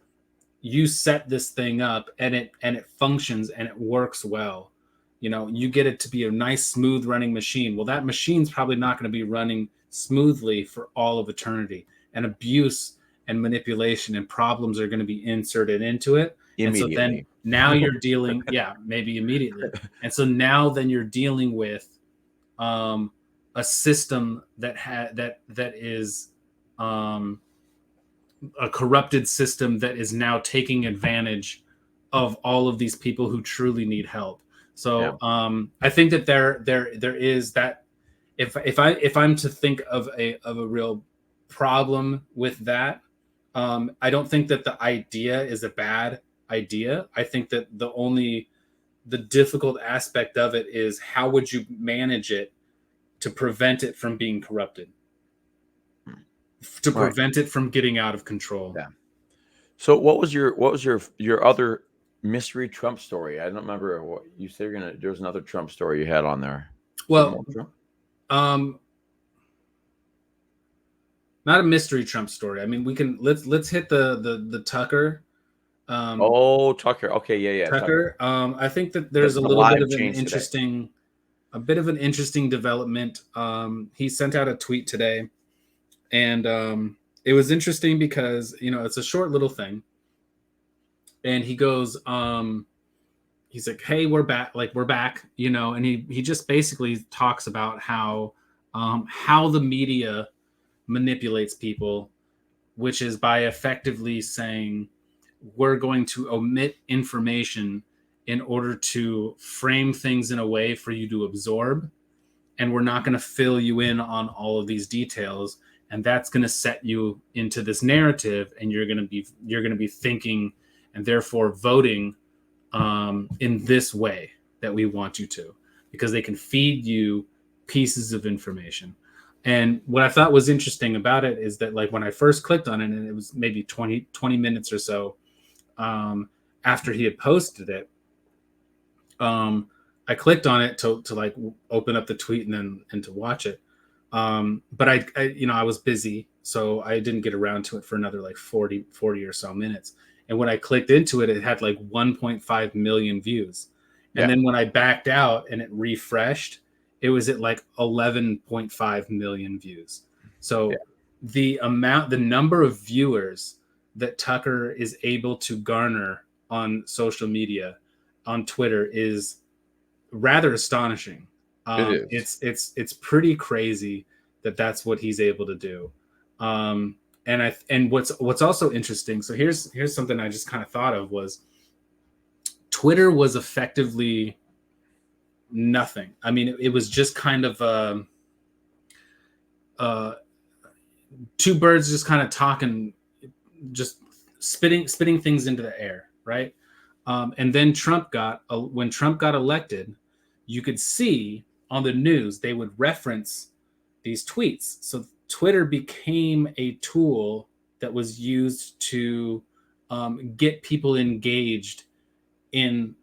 you set this thing up and it functions and it works well, you get it to be a nice smooth running machine. Well, that machine's probably not going to be running smoothly for all of eternity, and abuse and manipulation and problems are going to be inserted into it. And so then Immediately. now you're dealing, yeah, maybe immediately. And so now then you're dealing with um a system that is um a corrupted system that is now taking advantage of all of these people who truly need help. Yeah. So I think that there is that, if I'm to think of a real problem with that, I don't think that the idea is a bad idea. I think that the difficult aspect of it is, how would you manage it to prevent it from being corrupted, to Right. prevent it from getting out of control. Yeah. So what was your other mystery Trump story? I don't remember what you said. There was another Trump story you had on there. Some Well, more Trump. um, not a mystery Trump story. I mean, let's hit the Tucker Oh, Tucker. Okay, yeah, Tucker. Tucker. I think that The, there's a the little bit live of an change today. interesting, development. He sent out a tweet today, and it was interesting because it's a short little thing, and he goes, he's like, "Hey, we're back. Like we're back," and he just basically talks about how the media manipulates people, which is by effectively saying we're going to omit information in order to frame things in a way for you to absorb, and we're not going to fill you in on all of these details, and that's going to set you into this narrative, and you're going to be thinking and therefore voting in this way that we want you to, because they can feed you pieces of information. And what I thought was interesting about it is that, like, when I first clicked on it, and it was maybe 20 minutes or so after he had posted it, I clicked on it to like open up the tweet and to watch it. But I was busy, so I didn't get around to it for another like 40 or so minutes. And when I clicked into it, it had like 1.5 million views. And Yeah, then when I backed out and it refreshed, it was at like 11.5 million views. yeah. So the number of viewers that Tucker is able to garner on social media, on Twitter, is rather astonishing. It is. It's pretty crazy that that's what he's able to do. And what's also interesting. So here's something I just kind of thought of was Twitter was effectively nothing. I mean, it was just kind of two birds just kind of talking, just spitting things into the air, right? And then when Trump got elected, you could see on the news they would reference these tweets. So Twitter became a tool that was used to get people engaged in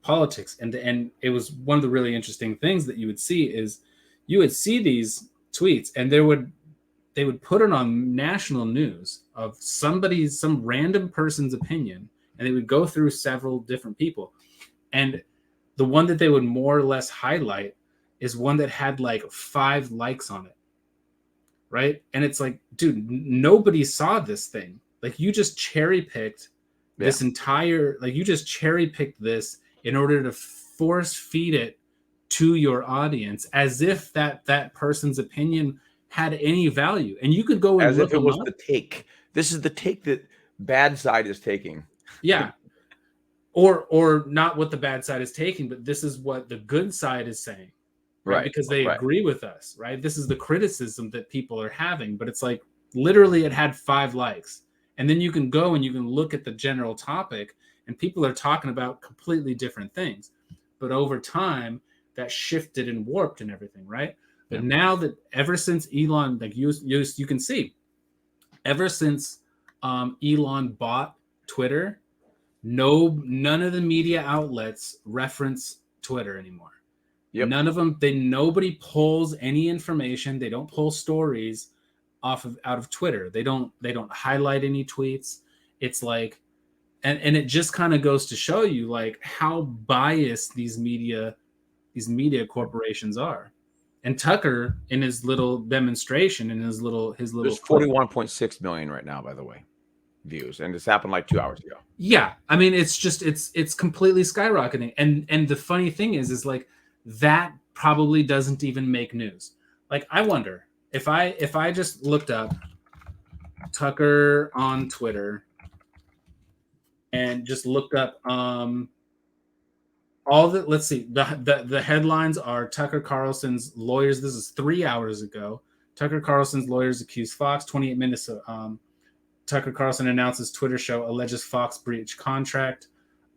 politics, and it was one of the really interesting things that you would see is you would see these tweets, and they would put it on national news of some random person's opinion, and they would go through several different people, and the one that they would more or less highlight is one that had like 5 likes on it, right? And it's like, dude, nobody saw this thing. Like you just cherry picked Yeah. you just cherry picked this in order to force feed it to your audience, as if that person's opinion had any value. And you could go and As look if it them was up. the take. This is the take that bad side is taking. Yeah. Or not what the bad side is taking, but this is what the good side is saying, right? Right. Because they Right. agree with us, right? This is the criticism that people are having, but it's like literally it had 5 likes. And then you can go and you can look at the general topic, and people are talking about completely different things. But over time, that shifted and warped and everything, right? But Yeah. now that ever since Elon, like you can see, ever since Elon bought Twitter, none of the media outlets reference Twitter anymore. Yep. None of them. Nobody pulls any information. They don't pull stories out of Twitter. They don't highlight any tweets. It's like, and it just kind of goes to show you like how biased these media corporations are. And Tucker, in his little demonstration, in his little There's clip, 41.6 million right now, by the way, views, and this happened like 2 hours ago. yeah, I mean, it's just it's completely skyrocketing. And the funny thing is like that probably doesn't even make news. Like I wonder if I just looked up Tucker on Twitter and just looked up all the, let's see, the headlines are Tucker Carlson's lawyers. This is 3 hours ago. Tucker Carlson's lawyers accuse Fox. 28 minutes. Tucker Carlson announces Twitter show alleges Fox breach contract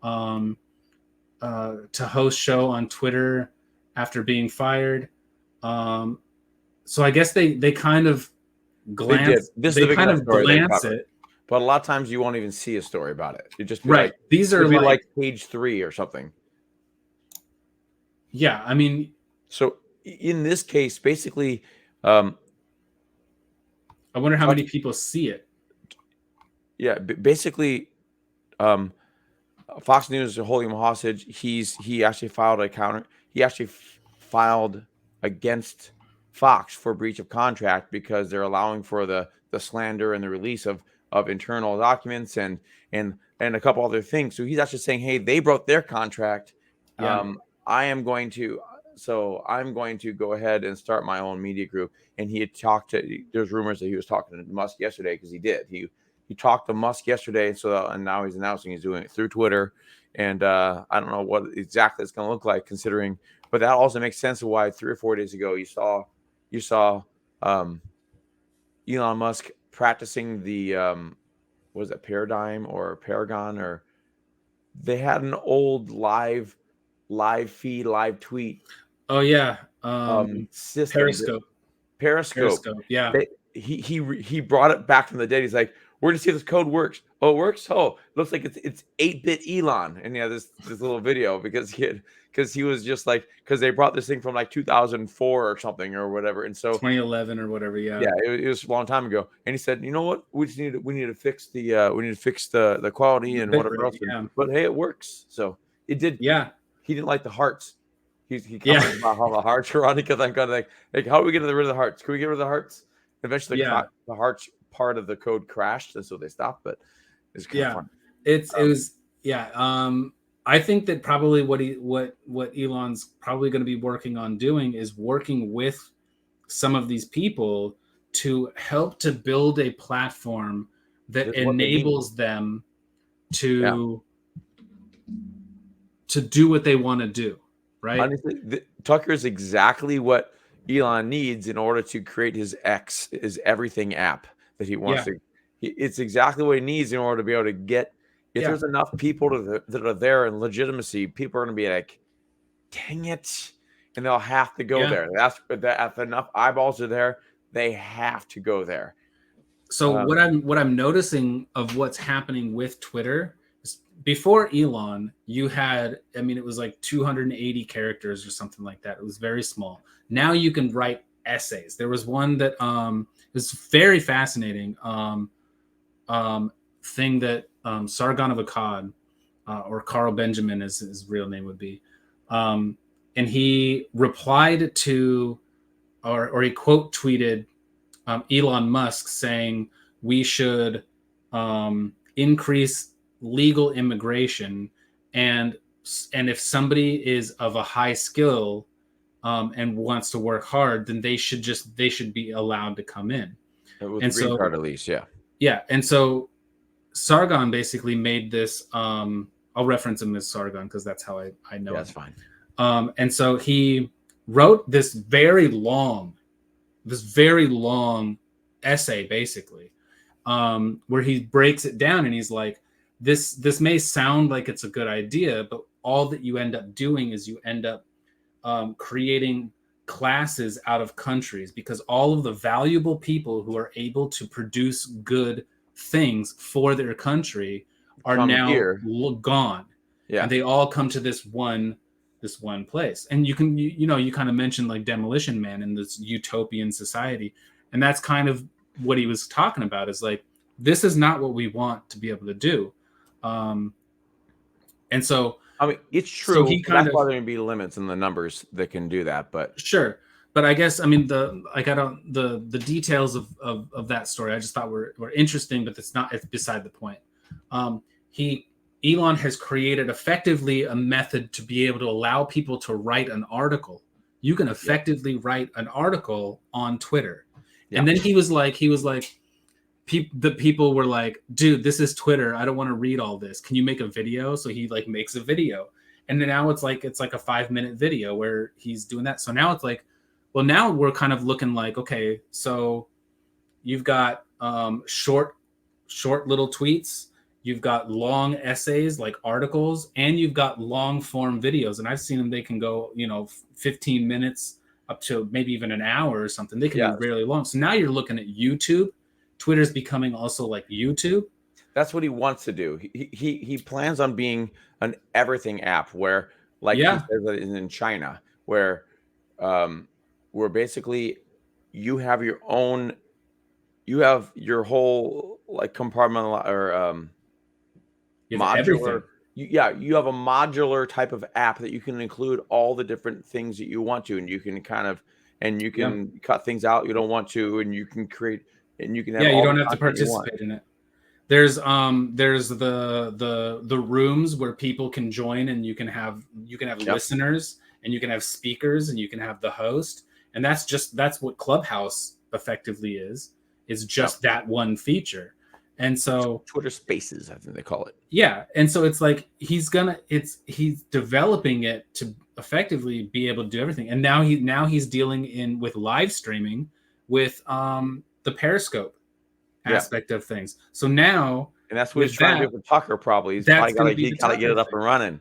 to host show on Twitter after being fired. So I guess they kind of glance. They did. This is the big kind of story glance it. But a lot of times you won't even see a story about it. You just be Right. like, These are like page 3 or something. Yeah, I mean. So in this case, basically, I wonder how many people see it. Yeah, basically, Fox News is holding him hostage. He actually filed a counter. He actually filed against Fox for breach of contract because they're allowing for the slander and the release of internal documents and a couple other things. So he's actually saying, hey, they broke their contract. Yeah. I am going to I'm going to go ahead and start my own media group. And he had talked to. There's rumors that he was talking to Musk yesterday because he did. He talked to Musk yesterday, and now he's announcing he's doing it through Twitter. And I don't know what exactly it's going to look like, considering. But that also makes sense of why 3 or 4 days ago you saw Elon Musk practicing the was it Paradigm or Paragon, or they had an old live feed, live tweet Oh yeah. system. Periscope. Periscope. Periscope. Yeah. He brought it back from the dead. He's like, we're gonna see if this code works. Oh, it works. Oh, looks like it's 8-bit Elon. And yeah, this little video because he was just like, because they brought this thing from like 2004 or something or whatever. And so 2011 or whatever. Yeah. yeah, it was a long time ago. And he said, you know what? We need to fix the quality The and bit whatever else. rate. Yeah. But hey, it works. So it did. Yeah. He didn't like the hearts. He Yeah. commented about how the hearts are on it because I'm kind of like, how are we getting rid of the hearts? Can we get rid of the hearts? Eventually, Yeah. the hearts part of the code crashed, and so they stopped. But it's kind of fun. It was yeah. I think that probably what Elon's probably going to be working on doing is working with some of these people to help to build a platform that enables them to do what they want to do. Right. Honestly, Tucker is exactly what Elon needs in order to create his everything app that he wants to. It's exactly what he needs in order to be able to get. If there's enough people that are there in legitimacy, people are going to be like, "Dang it!" and they'll have to go there. If enough eyeballs are there, they have to go there. So what I'm noticing of what's happening with Twitter is before Elon, you had, I mean, it was like 280 characters or something like that. It was very small. Now you can write essays. There was one that was very fascinating thing that Sargon of Akkad or Carl Benjamin, as his real name would be, and he replied to or he quote tweeted Elon Musk saying we should increase legal immigration, and if somebody is of a high skill and wants to work hard, then they should be allowed to come in. With and green card at least, yeah. And so Sargon basically made this. I'll reference him as Sargon because that's how I know. That's fine. And so he wrote this very long essay basically where he breaks it down, and he's like, this may sound like it's a good idea, but all that you end up doing is you end up creating classes out of countries, because all of the valuable people who are able to produce good things for their country are now gone. And they all come to this one place. And you kind of mentioned like Demolition Man in this utopian society, and that's kind of what he was talking about, is like, this is not what we want to be able to do. And so I mean, it's true. So that's why there may be limits in the numbers that can do that, but sure. But I guess, I mean, the details of that story I just thought were interesting, but it's beside the point. Elon has created effectively a method to be able to allow people to write an article. You can effectively write an article on Twitter. And then he was like, the people were like, dude, this is Twitter. I don't want to read all this. Can you make a video? So he like makes a video. And then now it's like a 5-minute video where he's doing that. So now it's like, well, now we're kind of looking like, okay, so you've got short little tweets. You've got long essays like articles, and you've got long form videos. And I've seen them, they can go, 15 minutes up to maybe even an hour or something. They can be really long. So now you're looking at YouTube. Twitter's becoming also like YouTube. That's what he wants to do. He plans on being an everything app where, like he says in China, where basically you have your whole like compartmental or You have everything. You have a modular type of app that you can include all the different things that you want to, and you can Yeah. cut things out you don't want to, and you can create, and you can have Yeah, you all the don't have to content you want. participate in it. There's the rooms where people can join, and you can have Yep. listeners, and you can have speakers, and you can have the host, and that's what Clubhouse effectively is. It's just that one feature. And so Twitter Spaces, I think they call it. yeah, and so it's like he's developing it to effectively be able to do everything. And now he's dealing with live streaming with the Periscope aspect of things. So now, and that's what he's trying to do with Tucker. Probably he's that's probably going to be got to get it up and running.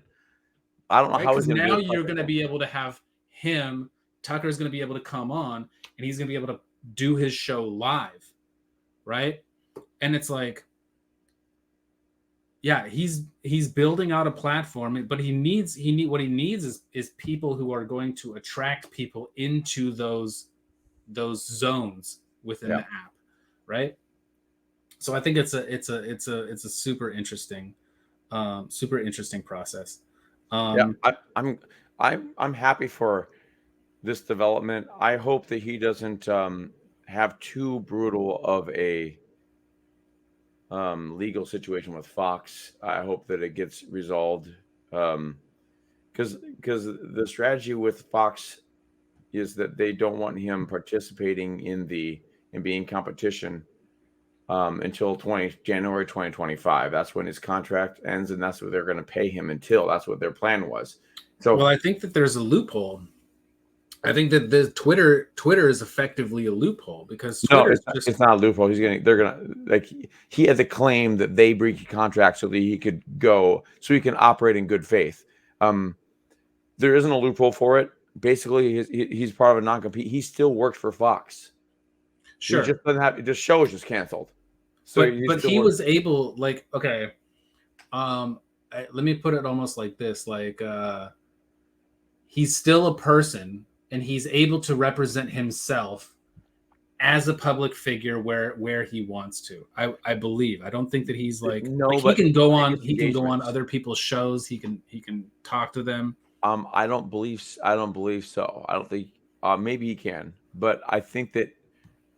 I don't know how he's going to do it. Now you're going to be able to have him. Tucker's going to be able to come on, and he's going to be able to do his show live, right? And it's like, yeah, he's building out a platform, but what he needs is people who are going to attract people into those zones within the app, right? So I think it's a super interesting process. I'm happy for this development. I hope that he doesn't have too brutal of a legal situation with Fox. I hope that it gets resolved, because the strategy with Fox is that they don't want him participating in being competition until January 2025. That's when his contract ends, and that's what they're going to pay him until. That's what their plan was. So, well, I think that there's a loophole. I think that the Twitter is effectively a loophole, because Twitter it's not a loophole. They're gonna, like, he had to claim that they breached contract so that he could go, so he can operate in good faith. There isn't a loophole for it. Basically, he's part of a non-compete. He still works for Fox. Sure. He just doesn't have, the show is just canceled. So but he was able, like, okay, let me put it almost like this, like, he's still a person, and he's able to represent himself as a public figure where he wants to. I believe. I don't think that he's like, he can go on other people's shows. He can talk to them. I don't believe so. I don't think maybe he can, but I think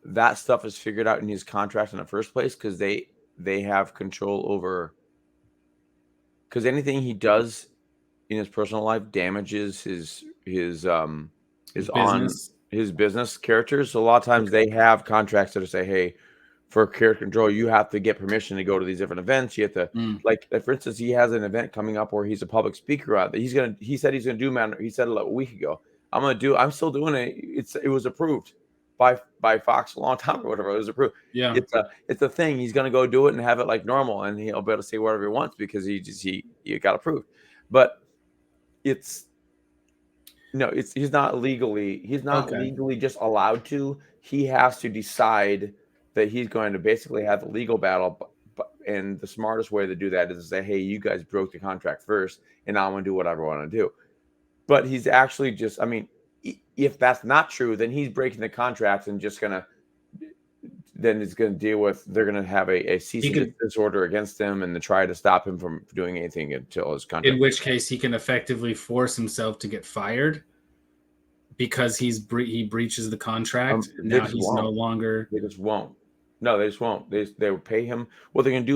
that stuff is figured out in his contract in the first place, because they have control over, because anything he does in his personal life damages his business characters. So a lot of times they have contracts that say, hey, for character control, you have to get permission to go to these different events. You have to, like, for instance, he has an event coming up where he's a public speaker at that he said he's gonna do, man. He said it like a week ago. I'm still doing it. It was approved by Fox a long time or whatever. It was approved. Yeah. It's a thing. He's gonna go do it and have it like normal, and he'll be able to say whatever he wants because he got approved. But he's not legally just allowed to. He has to decide that he's going to basically have the legal battle. And the smartest way to do that is to say, hey, you guys broke the contract first, and I'm going to do whatever I want to do. But he's actually just, I mean, if that's not true, then he's breaking the contract and just then it's going to deal with, they're going to have a cease and desist order against him and to try to stop him from doing anything until his contract. In which case he can effectively force himself to get fired because he breaches the contract. Now he's no longer. They just won't. No, they just won't. They would pay him. What they're going to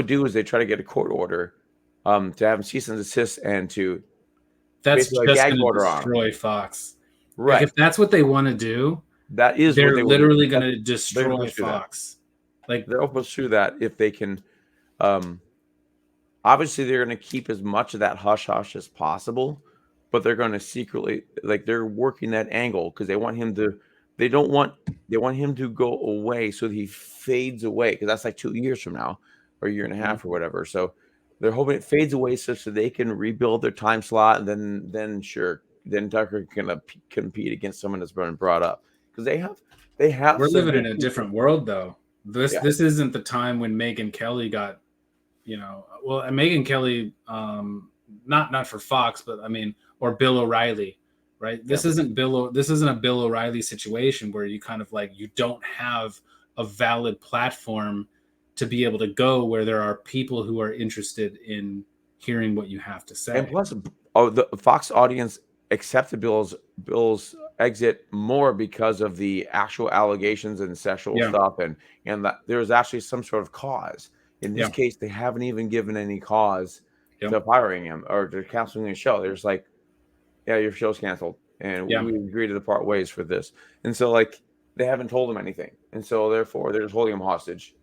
do is they try to get a court order to have him cease and desist, and to that's just going to destroy Fox. Right. Like, if that's what they want to do, they're literally going to destroy Fox. Like, they'll pursue that if they can. Obviously, they're going to keep as much of that hush hush as possible, but they're going to secretly, like, they're working that angle because they want him to. They want him to go away so that he fades away, because that's like 2 years from now, or a year and a half or whatever. So they're hoping it fades away such that they can rebuild their time slot, and then Tucker can compete against someone that's been brought up, because they have. We're living in a different world, though. This isn't the time when Megyn Kelly got, well, Megyn Kelly, not for Fox, but I mean, or Bill O'Reilly. Right. This isn't a Bill O'Reilly situation where you kind of like, you don't have a valid platform to be able to go where there are people who are interested in hearing what you have to say. And plus, the Fox audience accepted Bill's exit more because of the actual allegations and sexual Yeah. stuff, and that there was actually some sort of cause. In this Yeah. case, they haven't even given any cause Yep. to firing him or to canceling the show. They're just like, yeah, your show's canceled, and Yeah. we agree to part ways for this. And so, like, they haven't told him anything, and so therefore they're just holding him hostage.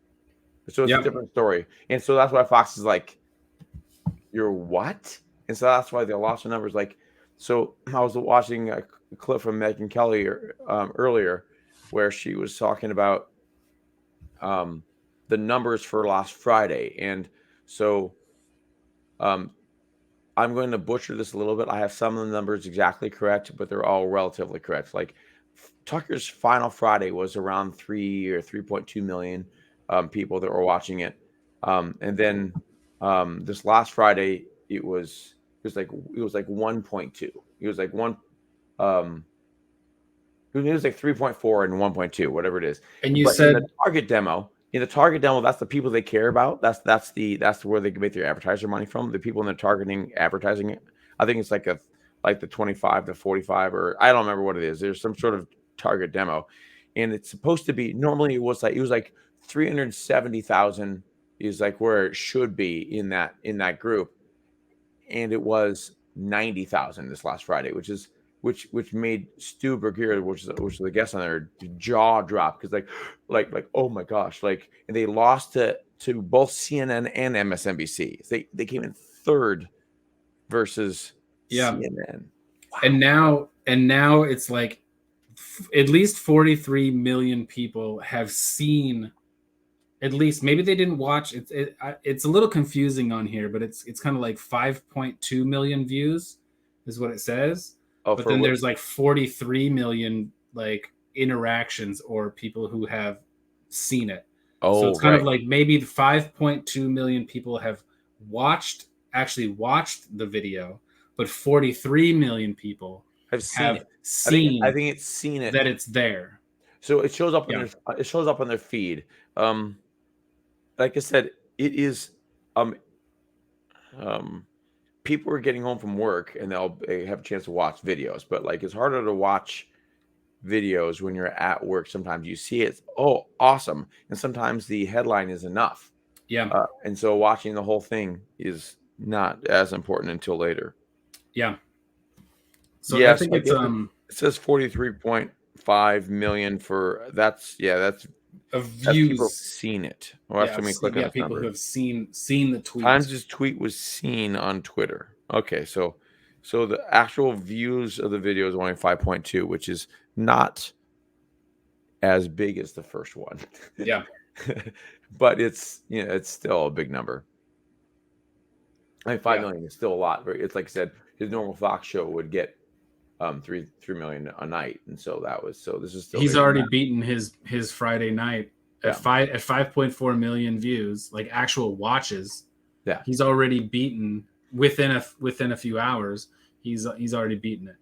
So it's a Yep. different story, and so that's why Fox is like, "You're what?" And so that's why they lost the numbers. Like, so I was watching a clip from Megyn Kelly earlier, where she was talking about the numbers for last Friday, and so um, I'm going to butcher this a little bit. I have some of the numbers exactly correct, but they're all relatively correct. Like Tucker's final Friday was around 3 or 3.2 million people that were watching it, and then this last Friday it was like 1.2. It was like one. Um, it was like 3.4 and 1.2, whatever it is. And you But in said, the target demo, that's the people they care about. That's where they make their advertiser money from. The people in the targeting advertising. I think it's like the 25 to 45, or I don't remember what it is. There's some sort of target demo, and it's supposed to be. Normally, it was like 370,000 is like where it should be in that group, and it was 90,000 this last Friday, which made Stu Bergier, which is the guest on there, jaw drop because like oh my gosh, like, and they lost to both CNN and MSNBC. They came in third versus yeah. CNN. Wow. And now it's like at least 43 million people have seen. At least maybe they didn't watch it. It's a little confusing on here, but it's kind of like 5.2 million views is what it says. Oh, But for then what? there's like 43 million like interactions or people who have seen it. So Oh, it's kind of right. like maybe 5.2 million people have actually watched the video, but 43 million people I've seen have it. I seen think it's seen it. that it's there. So it shows up on Yeah. their feed. Like I said, it is um people are getting home from work and they have a chance to watch videos, but like it's harder to watch videos when you're at work. Sometimes you see it, oh, awesome, and sometimes the headline is enough. Yeah. And so watching the whole thing is not as important until later. Yeah. So I Yes, think I it's guess it says 43.5 million for that's of people views. seen it. Well, Yeah, let me click on this people who number. have seen the tweet. Times' tweet was seen on Twitter. Okay, so the actual views of the video is only 5.2, which is not as big as the first one. Yeah. But it's it's still a big number. I mean, 5 Yeah. million is still a lot. It's like I said, his normal Fox show would get 3 million a night, and so this is still He's bigger than already that. beaten his Friday night Yeah. at 5.4 million views, like actual watches. Yeah. He's already beaten within a few hours. He's already beaten it,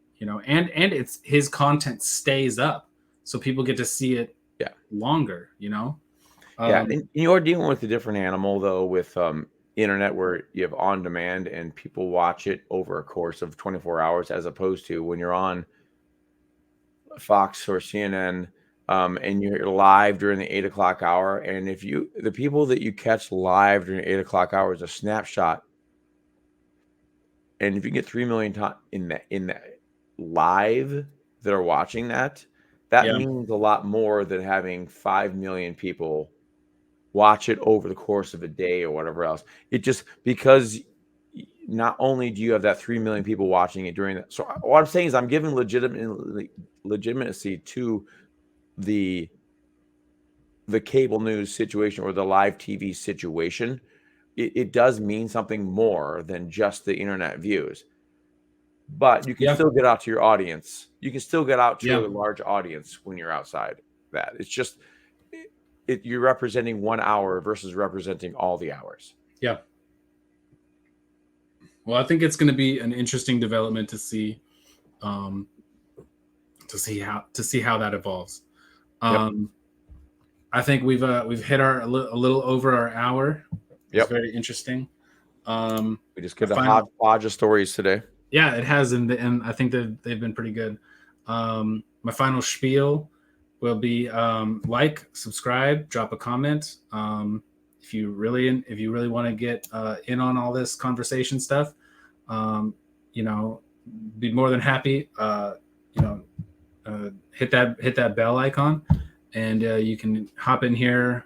and it's his content stays up, so people get to see it longer, Yeah, and you're dealing with a different animal though with internet where you have on demand and people watch it over a course of 24 hours as opposed to when you're on Fox or CNN and you're live during the 8 o'clock hour. And the people that you catch live during the 8 o'clock hour is a snapshot. And if you get 3 million in that live that are watching that Yeah. means a lot more than having 5 million people watch it over the course of a day or whatever else. It just because not only do you have that 3 million people watching it during that. So what I'm saying is I'm giving legitimacy to the cable news situation or the live TV situation. It does mean something more than just the internet views. But you can still get out to your audience. You can still get out to a large audience when you're outside that. It's just you're representing 1 hour versus representing all the hours. Yeah. Well, I think it's going to be an interesting development to see how that evolves. I think we've hit a little over our hour. It's Yep. very interesting. We just get a final, hodgepodge of stories today. Yeah, it has, and I think that they've been pretty good. My final spiel will be like, subscribe, drop a comment. If you really want to get in on all this conversation stuff, you know, be more than happy. You know, hit that bell icon, and you can hop in here,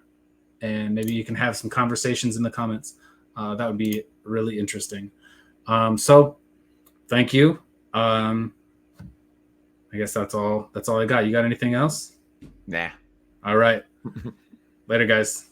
and maybe you can have some conversations in the comments. That would be really interesting. So thank you. I guess that's all I got. You got anything else? Nah. All right. Later, guys.